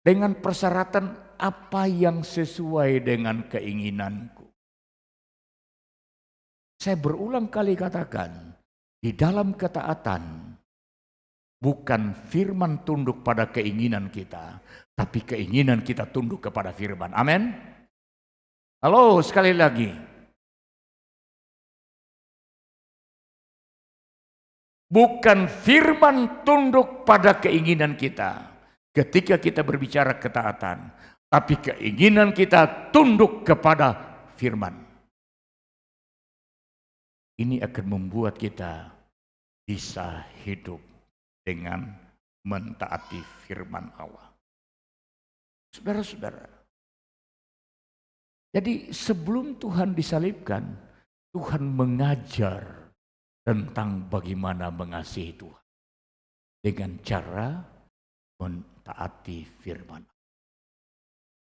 dengan persyaratan apa yang sesuai dengan keinginanku. Saya berulang kali katakan, di dalam ketaatan bukan firman tunduk pada keinginan kita, tapi keinginan kita tunduk kepada firman. Amin. Halo, sekali lagi. Bukan firman tunduk pada keinginan kita ketika kita berbicara ketaatan, tapi keinginan kita tunduk kepada firman. Ini akan membuat kita bisa hidup dengan mentaati firman Allah. Saudara-saudara, jadi sebelum Tuhan disalibkan, Tuhan mengajar tentang bagaimana mengasihi Tuhan dengan cara mentaati firman.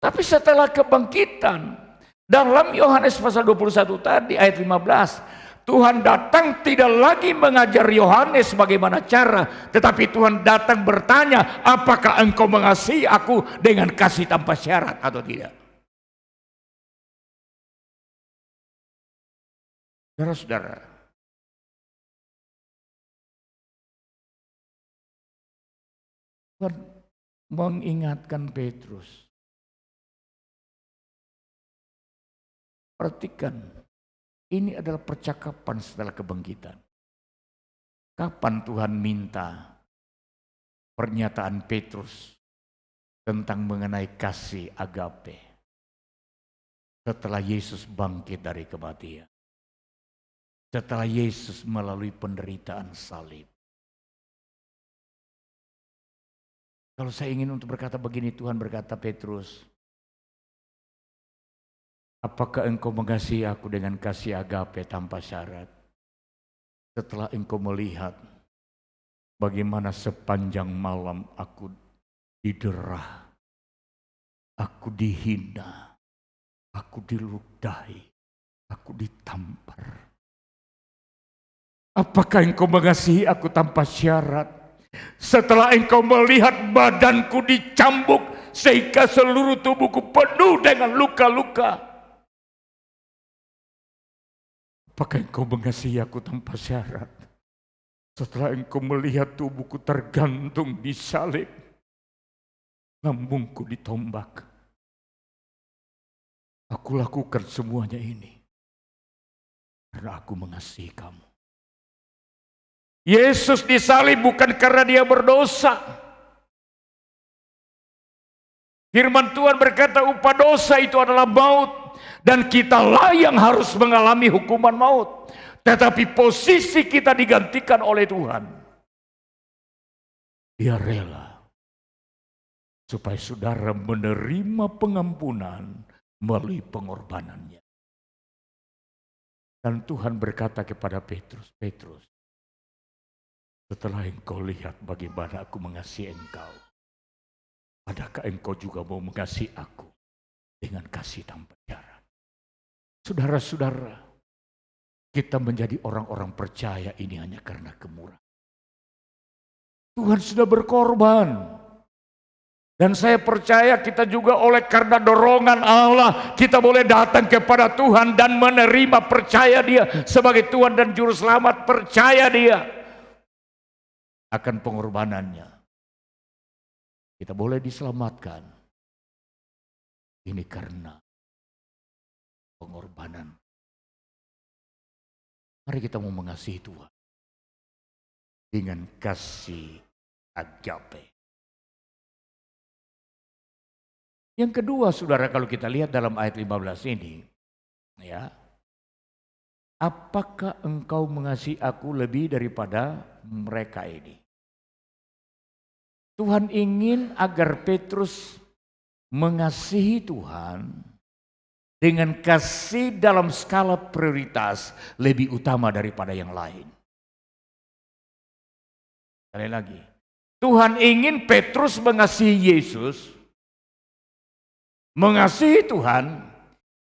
Tapi setelah kebangkitan, dalam Yohanes pasal 21 tadi ayat 15, Tuhan datang tidak lagi mengajar Yohanes bagaimana cara, tetapi Tuhan datang bertanya, apakah engkau mengasihi aku dengan kasih tanpa syarat atau tidak? Saudara-saudara, Tuhan mengingatkan Petrus. Perhatikan, ini adalah percakapan setelah kebangkitan. Kapan Tuhan minta pernyataan Petrus tentang mengenai kasih agape? Setelah Yesus bangkit dari kematian. Setelah Yesus melalui penderitaan salib. Kalau saya ingin untuk berkata begini, Tuhan berkata, Petrus, apakah engkau mengasihi aku dengan kasih agape tanpa syarat? Setelah engkau melihat bagaimana sepanjang malam aku diderah, aku dihina, aku diludahi, aku ditampar. Apakah engkau mengasihi aku tanpa syarat? Setelah engkau melihat badanku dicambuk sehingga seluruh tubuhku penuh dengan luka-luka. Apakah engkau mengasihi aku tanpa syarat? Setelah engkau melihat tubuhku tergantung di salib, lambungku ditombak. Aku lakukan semuanya ini karena aku mengasihi kamu. Yesus disalib bukan karena dia berdosa. Firman Tuhan berkata upah dosa itu adalah maut. Dan kitalah yang harus mengalami hukuman maut. Tetapi posisi kita digantikan oleh Tuhan. Dia rela supaya saudara menerima pengampunan melalui pengorbanannya. Dan Tuhan berkata kepada Petrus, Petrus, setelah engkau lihat bagaimana aku mengasihi engkau, adakah engkau juga mau mengasihi aku dengan kasih tanpa syarat? Saudara-saudara, kita menjadi orang-orang percaya ini hanya karena kemurahan. Tuhan sudah berkorban. Dan saya percaya kita juga oleh karena dorongan Allah, kita boleh datang kepada Tuhan dan menerima, percaya Dia sebagai Tuhan dan Juru Selamat, percaya Dia akan pengorbanannya. Kita boleh diselamatkan. Ini karena pengorbanan. Mari kita mau mengasihi Tuhan dengan kasih agape. Yang kedua, saudara, kalau kita lihat dalam ayat 15 ini, Ya. Apakah engkau mengasihi aku lebih daripada mereka ini? Tuhan ingin agar Petrus mengasihi Tuhan dengan kasih dalam skala prioritas lebih utama daripada yang lain. Sekali lagi, Tuhan ingin Petrus mengasihi Yesus, mengasihi Tuhan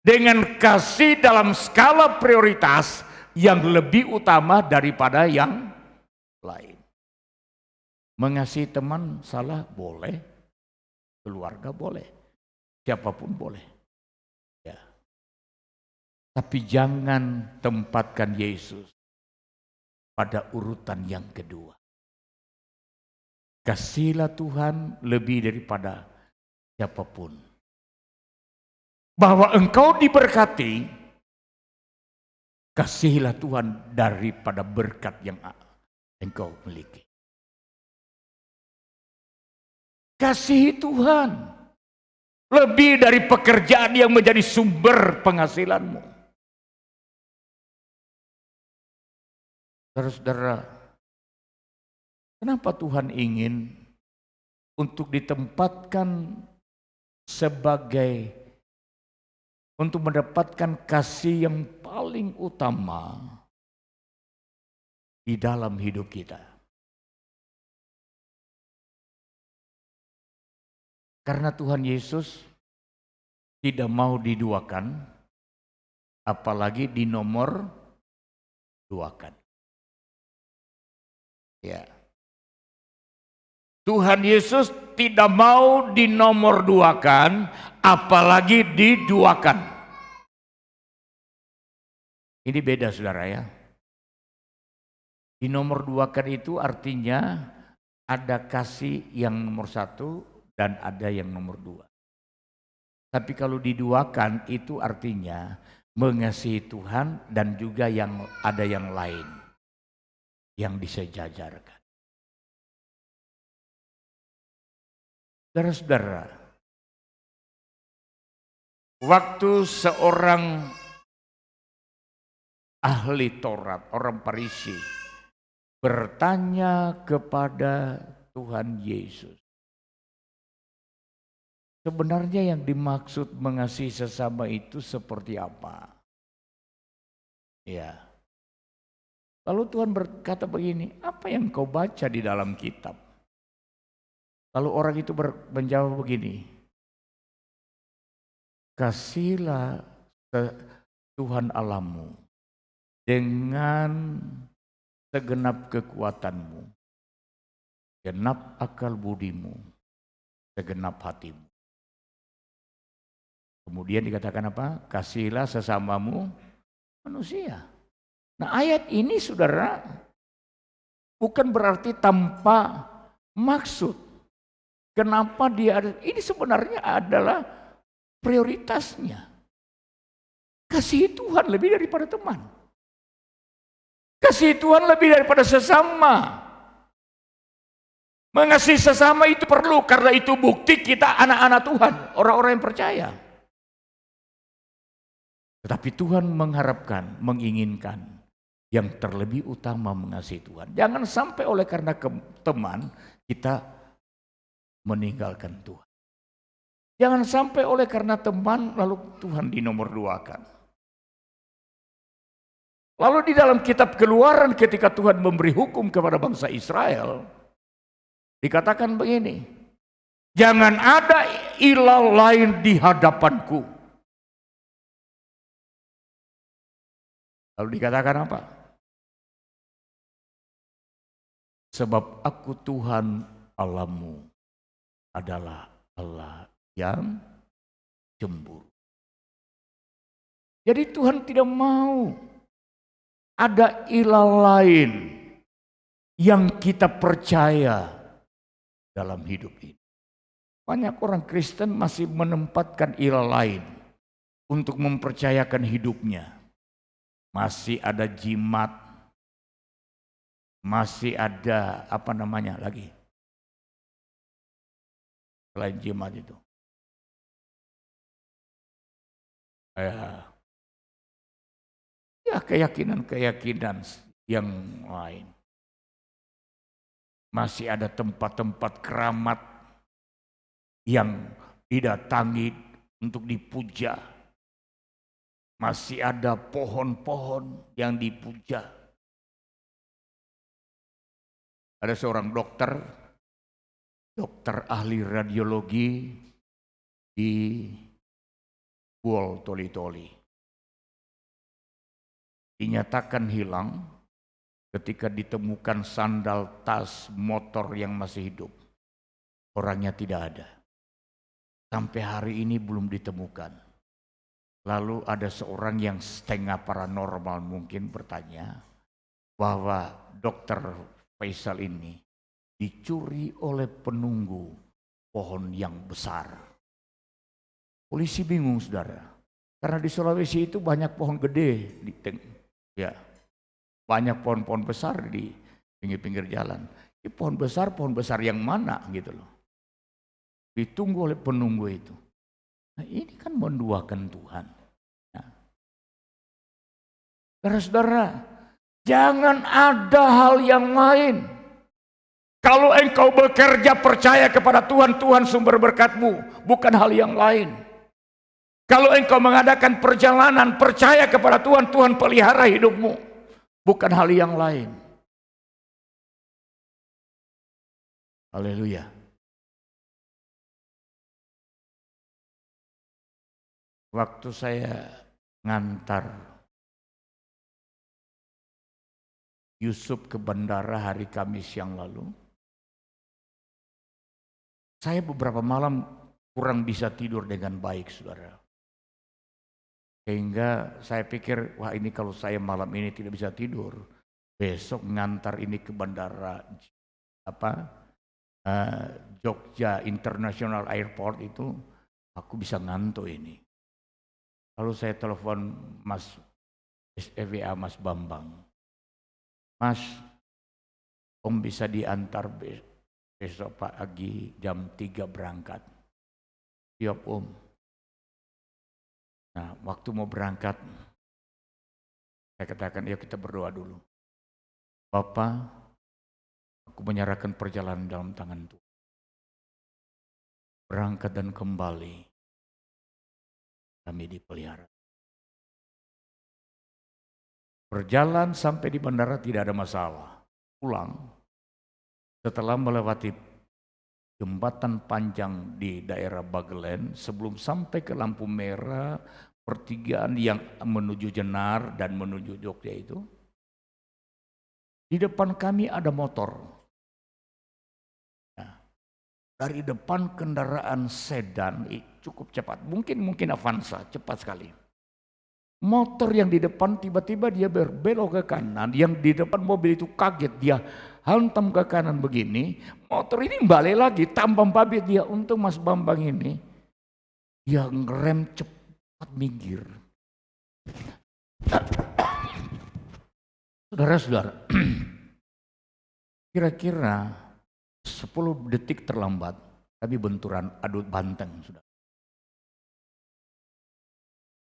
dengan kasih dalam skala prioritas yang lebih utama daripada yang lain. Mengasihi teman salah boleh, keluarga boleh, siapapun boleh. Ya. Tapi jangan tempatkan Yesus pada urutan yang kedua. Kasihilah Tuhan lebih daripada siapapun. Bahwa engkau diberkati, kasihilah Tuhan daripada berkat yang engkau miliki. Kasihi Tuhan lebih dari pekerjaan yang menjadi sumber penghasilanmu. Saudara-saudara, kenapa Tuhan ingin untuk ditempatkan sebagai untuk mendapatkan kasih yang paling utama di dalam hidup kita? Karena Tuhan Yesus tidak mau diduakan, apalagi dinomor duakan. Ya. Tuhan Yesus tidak mau dinomor duakan, apalagi diduakan. Ini beda saudara ya. Dinomor duakan itu artinya ada kasih yang nomor satu dan ada yang nomor dua. Tapi kalau diduakan itu artinya mengasihi Tuhan dan juga yang ada yang lain yang disejajarkan. Saudara-saudara, waktu seorang ahli Taurat, orang Farisi, bertanya kepada Tuhan Yesus, sebenarnya yang dimaksud mengasihi sesama itu seperti apa? Ya. Lalu Tuhan berkata begini, apa yang kau baca di dalam kitab? Lalu orang itu menjawab begini, kasihilah Tuhan Allahmu dengan segenap kekuatanmu, genap akal budimu, segenap hatimu. Kemudian dikatakan apa? Kasihilah sesamamu manusia. Nah ayat ini saudara bukan berarti tanpa maksud. Kenapa dia ada? Ini sebenarnya adalah prioritasnya. Kasihi Tuhan lebih daripada teman. Kasihi Tuhan lebih daripada sesama. Mengasihi sesama itu perlu karena itu bukti kita anak-anak Tuhan, orang-orang yang percaya. Tetapi Tuhan mengharapkan, menginginkan yang terlebih utama mengasihi Tuhan. Jangan sampai oleh karena teman kita meninggalkan Tuhan. Jangan sampai oleh karena teman lalu Tuhan dinomor duakan. Lalu di dalam kitab Keluaran ketika Tuhan memberi hukum kepada bangsa Israel, dikatakan begini, jangan ada ilah lain di hadapanku. Lalu dikatakan apa? Sebab aku Tuhan Allahmu adalah Allah yang cemburu. Jadi Tuhan tidak mau ada ilah lain yang kita percaya dalam hidup ini. Banyak orang Kristen masih menempatkan ilah lain untuk mempercayakan hidupnya. Masih ada jimat, masih ada apa namanya lagi selain jimat itu. ya keyakinan-keyakinan yang lain. Masih ada tempat-tempat keramat yang didatangi untuk dipuja. Masih ada pohon-pohon yang dipuja. Ada seorang dokter ahli radiologi di Buol Toli-Toli. Dinyatakan hilang ketika ditemukan sandal, tas, motor yang masih hidup. Orangnya tidak ada. Sampai hari ini belum ditemukan. Lalu ada seorang yang setengah paranormal mungkin bertanya bahwa dokter Faisal ini dicuri oleh penunggu pohon yang besar. Polisi bingung, saudara. Karena di Sulawesi itu banyak pohon gede. Ya, banyak pohon-pohon besar di pinggir-pinggir jalan. Ini pohon besar yang mana gitu loh. Ditunggu oleh penunggu itu. Nah, ini kan menduakan Tuhan. Nah, saudara-saudara, jangan ada hal yang lain. Kalau engkau bekerja percaya kepada Tuhan, Tuhan sumber berkatmu, bukan hal yang lain. Kalau engkau mengadakan perjalanan percaya kepada Tuhan, Tuhan pelihara hidupmu, bukan hal yang lain. Haleluya. Waktu saya ngantar Yusuf ke bandara hari Kamis yang lalu, saya beberapa malam kurang bisa tidur dengan baik, saudara. Sehingga saya pikir, wah ini kalau saya malam ini tidak bisa tidur, besok ngantar ini ke bandara Jogja International Airport itu, aku bisa ngantuk ini. Lalu saya telepon Mas SEWA Mas Bambang. Mas, Om bisa diantar besok pagi jam 3 berangkat. Siap Om. Nah, waktu mau berangkat, saya katakan, ya kita berdoa dulu. Bapak, aku menyerahkan perjalanan dalam tangan Tuhan. Berangkat dan kembali, kami dipelihara. Berjalan sampai di bandara tidak ada masalah. Pulang, setelah melewati jembatan panjang di daerah Bagelen, sebelum sampai ke lampu merah, pertigaan yang menuju Jenar dan menuju Jogja itu, di depan kami ada motor. Nah, dari depan kendaraan sedan cukup cepat, mungkin Avanza, cepat sekali. Motor yang di depan tiba-tiba dia berbelok ke kanan, yang di depan mobil itu kaget, dia hantam ke kanan begini, motor ini balik lagi, tambah babit dia. Untung Mas Bambang ini, dia ngerem cepat minggir. Saudara-saudara, kira-kira 10 detik terlambat, kami benturan adu banteng, saudara.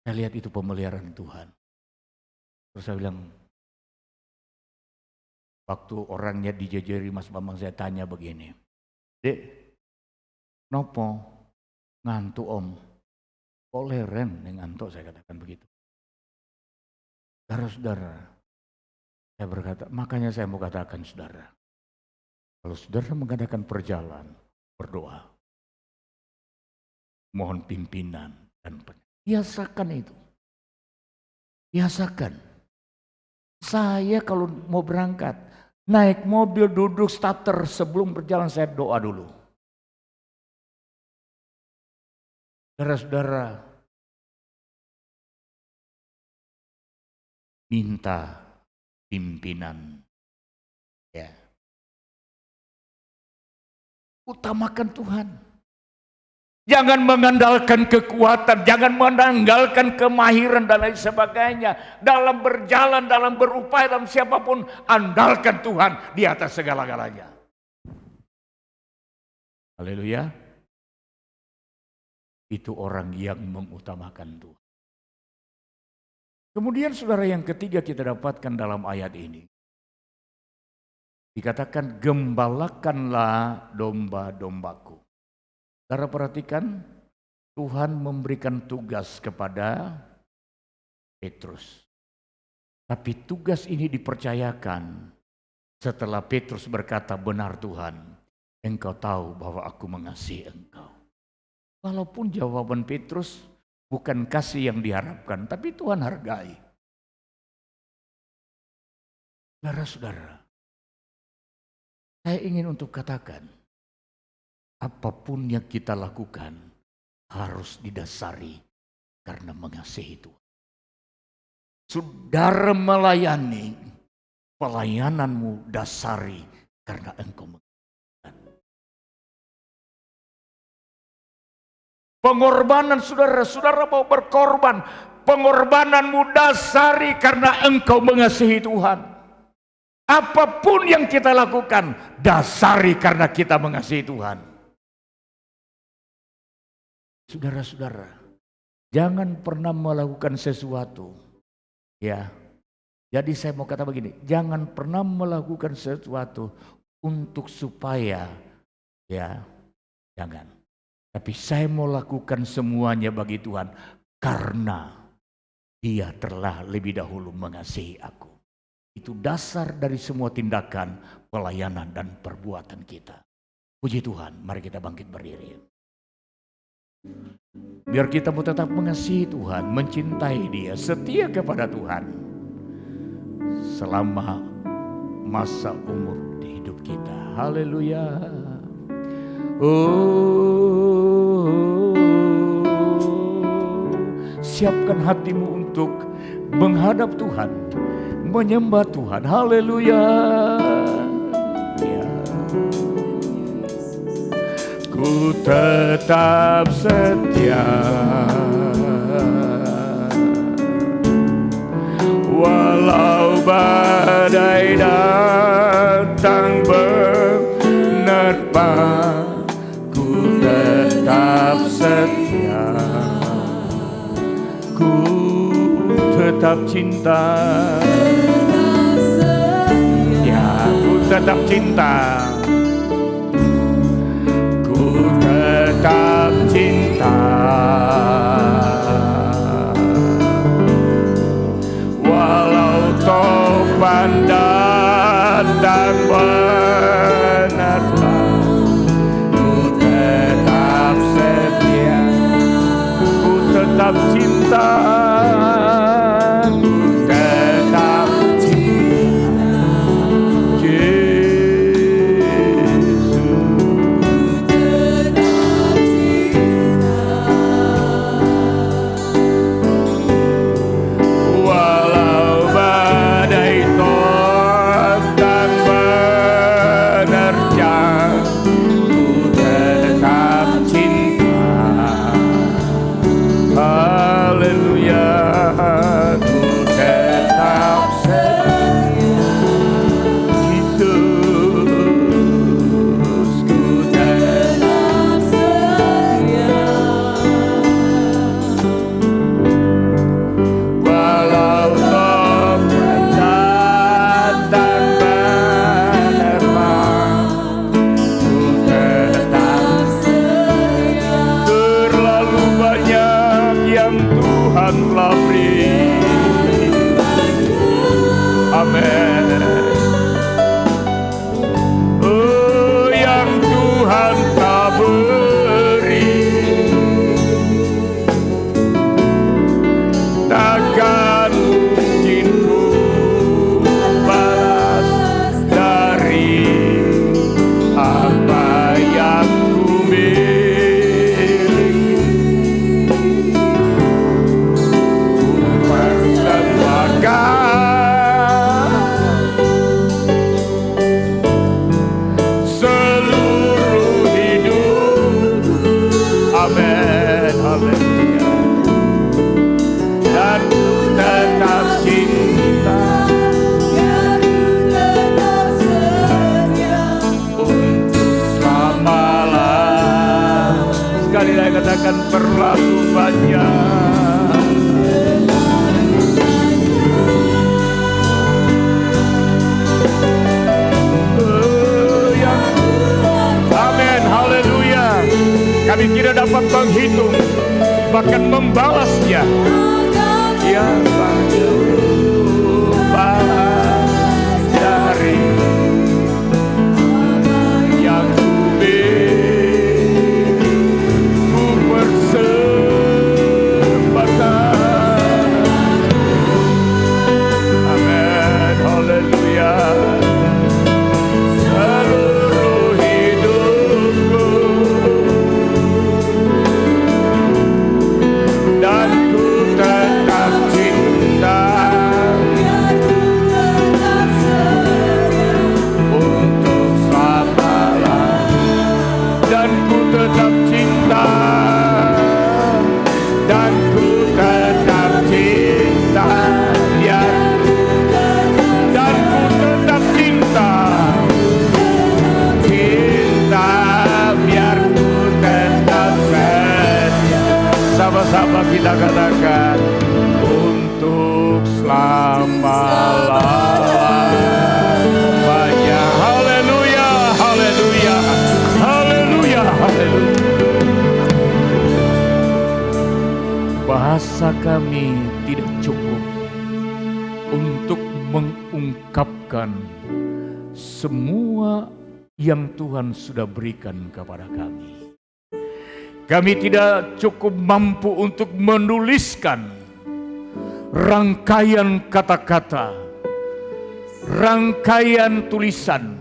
Saya lihat itu pemeliharaan Tuhan. Terus saya bilang, waktu orangnya dijejeri Mas Bambang, saya tanya begini, Dek, nopo ngantuk Om? Boleh rem ngantuk, saya katakan begitu. Saudara-saudara, saya berkata, makanya saya mau katakan saudara, kalau saudara mengadakan perjalanan, berdoa, mohon pimpinan dan biasakan itu. Biasakan. Saya kalau mau berangkat, naik mobil duduk starter sebelum berjalan saya doa dulu. Saudara-saudara, minta pimpinan. Ya. Utamakan Tuhan. Jangan mengandalkan kekuatan, jangan mengandalkan kemahiran dan lain sebagainya. Dalam berjalan, dalam berupaya, dalam siapapun, andalkan Tuhan di atas segala-galanya. Haleluya. Itu orang yang mengutamakan Tuhan. Kemudian saudara, yang ketiga kita dapatkan dalam ayat ini. Dikatakan, gembalakanlah domba-dombaku. Saudara perhatikan, Tuhan memberikan tugas kepada Petrus. Tapi tugas ini dipercayakan setelah Petrus berkata, benar Tuhan, Engkau tahu bahwa aku mengasihi Engkau. Walaupun jawaban Petrus bukan kasih yang diharapkan, tapi Tuhan hargai. Saudara-saudara, saya ingin untuk katakan, apapun yang kita lakukan harus didasari karena mengasihi Tuhan. Saudara melayani, pelayananmu dasari karena engkau mengasihi Tuhan. Pengorbanan saudara mau berkorban, pengorbananmu dasari karena engkau mengasihi Tuhan. Apapun yang kita lakukan, dasari karena kita mengasihi Tuhan. Saudara-saudara, jangan pernah melakukan sesuatu. Ya, jadi saya mau kata begini, jangan pernah melakukan sesuatu untuk supaya, ya, jangan. Tapi saya mau lakukan semuanya bagi Tuhan karena Dia telah lebih dahulu mengasihi aku. Itu dasar dari semua tindakan, pelayanan dan perbuatan kita. Puji Tuhan, mari kita bangkit berdiri. Biar kita mau tetap mengasihi Tuhan, mencintai Dia, setia kepada Tuhan selama masa umur di hidup kita. Haleluya. Siapkan hatimu untuk menghadap Tuhan, menyembah Tuhan. Haleluya. Ya. Ku tetap setia walau badai datang menerpa. Ku tetap setia, ku tetap cinta. Ya, ku tetap cinta. Tetap cinta walau topan datang menerpa. Ku tetap setia, ku tetap cinta, ku tetap cinta katakan terlalu banyak. Kami tidak dapat menghitung, bahkan membalasnya. Ya berjumpa dari yang ku beri, ku persembahkan. Amin, haleluya. Seluruh hidupku dan ku tetap cinta untuk selamanya, dan ku tetap cinta, dan ku tetap cinta, biar dan ku tetap cinta, cinta biar ku tetap setia. Sama-sama kita katakan untuk selama-lamanya. Haleluya, haleluya, haleluya, haleluya. Bahasa kami tidak cukup untuk mengungkapkan semua yang Tuhan sudah berikan kepada kami. Kami tidak cukup mampu untuk menuliskan rangkaian kata-kata, rangkaian tulisan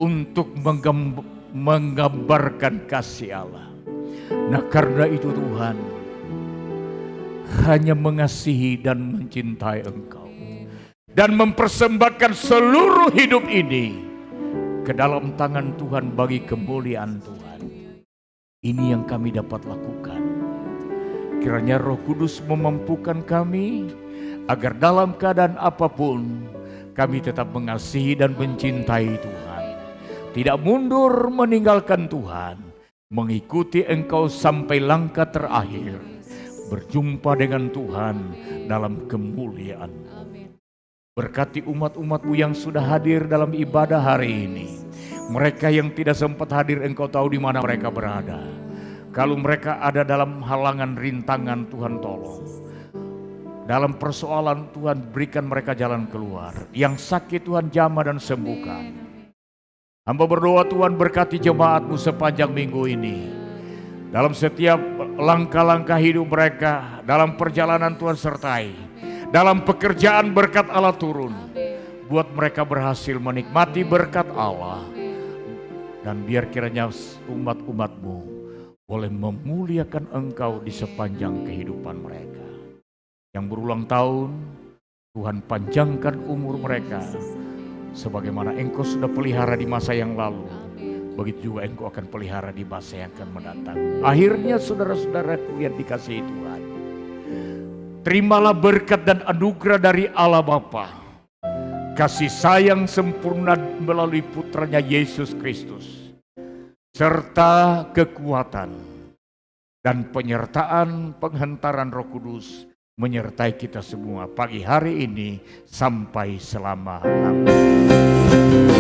untuk menggambarkan kasih Allah. Nah, karena itu Tuhan hanya mengasihi dan mencintai Engkau dan mempersembahkan seluruh hidup ini ke dalam tangan Tuhan bagi kemuliaan Tuhan. Ini yang kami dapat lakukan. Kiranya Roh Kudus memampukan kami agar dalam keadaan apapun kami tetap mengasihi dan mencintai Tuhan. Tidak mundur meninggalkan Tuhan, mengikuti Engkau sampai langkah terakhir, berjumpa dengan Tuhan dalam kemuliaan. Berkati umat-umat-Mu yang sudah hadir dalam ibadah hari ini. Mereka yang tidak sempat hadir, Engkau tahu di mana mereka berada. Kalau mereka ada dalam halangan, rintangan, Tuhan tolong. Dalam persoalan, Tuhan berikan mereka jalan keluar. Yang sakit Tuhan jamah dan sembuhkan. Hamba berdoa Tuhan berkati jemaat-Mu sepanjang minggu ini. Dalam setiap langkah-langkah hidup mereka, dalam perjalanan Tuhan sertai. Dalam pekerjaan berkat Allah turun. Buat mereka berhasil menikmati berkat Allah. Dan biar kiranya umat-umat-Mu boleh memuliakan Engkau di sepanjang kehidupan mereka. Yang berulang tahun, Tuhan panjangkan umur mereka. Sebagaimana Engkau sudah pelihara di masa yang lalu, begitu juga Engkau akan pelihara di masa yang akan mendatang. Akhirnya saudara-saudaraku yang dikasihi Tuhan, terimalah berkat dan anugerah dari Allah Bapa. Kasih sayang sempurna melalui putranya Yesus Kristus, serta kekuatan dan penyertaan penghentaran Roh Kudus menyertai kita semua pagi hari ini sampai selama-lamanya.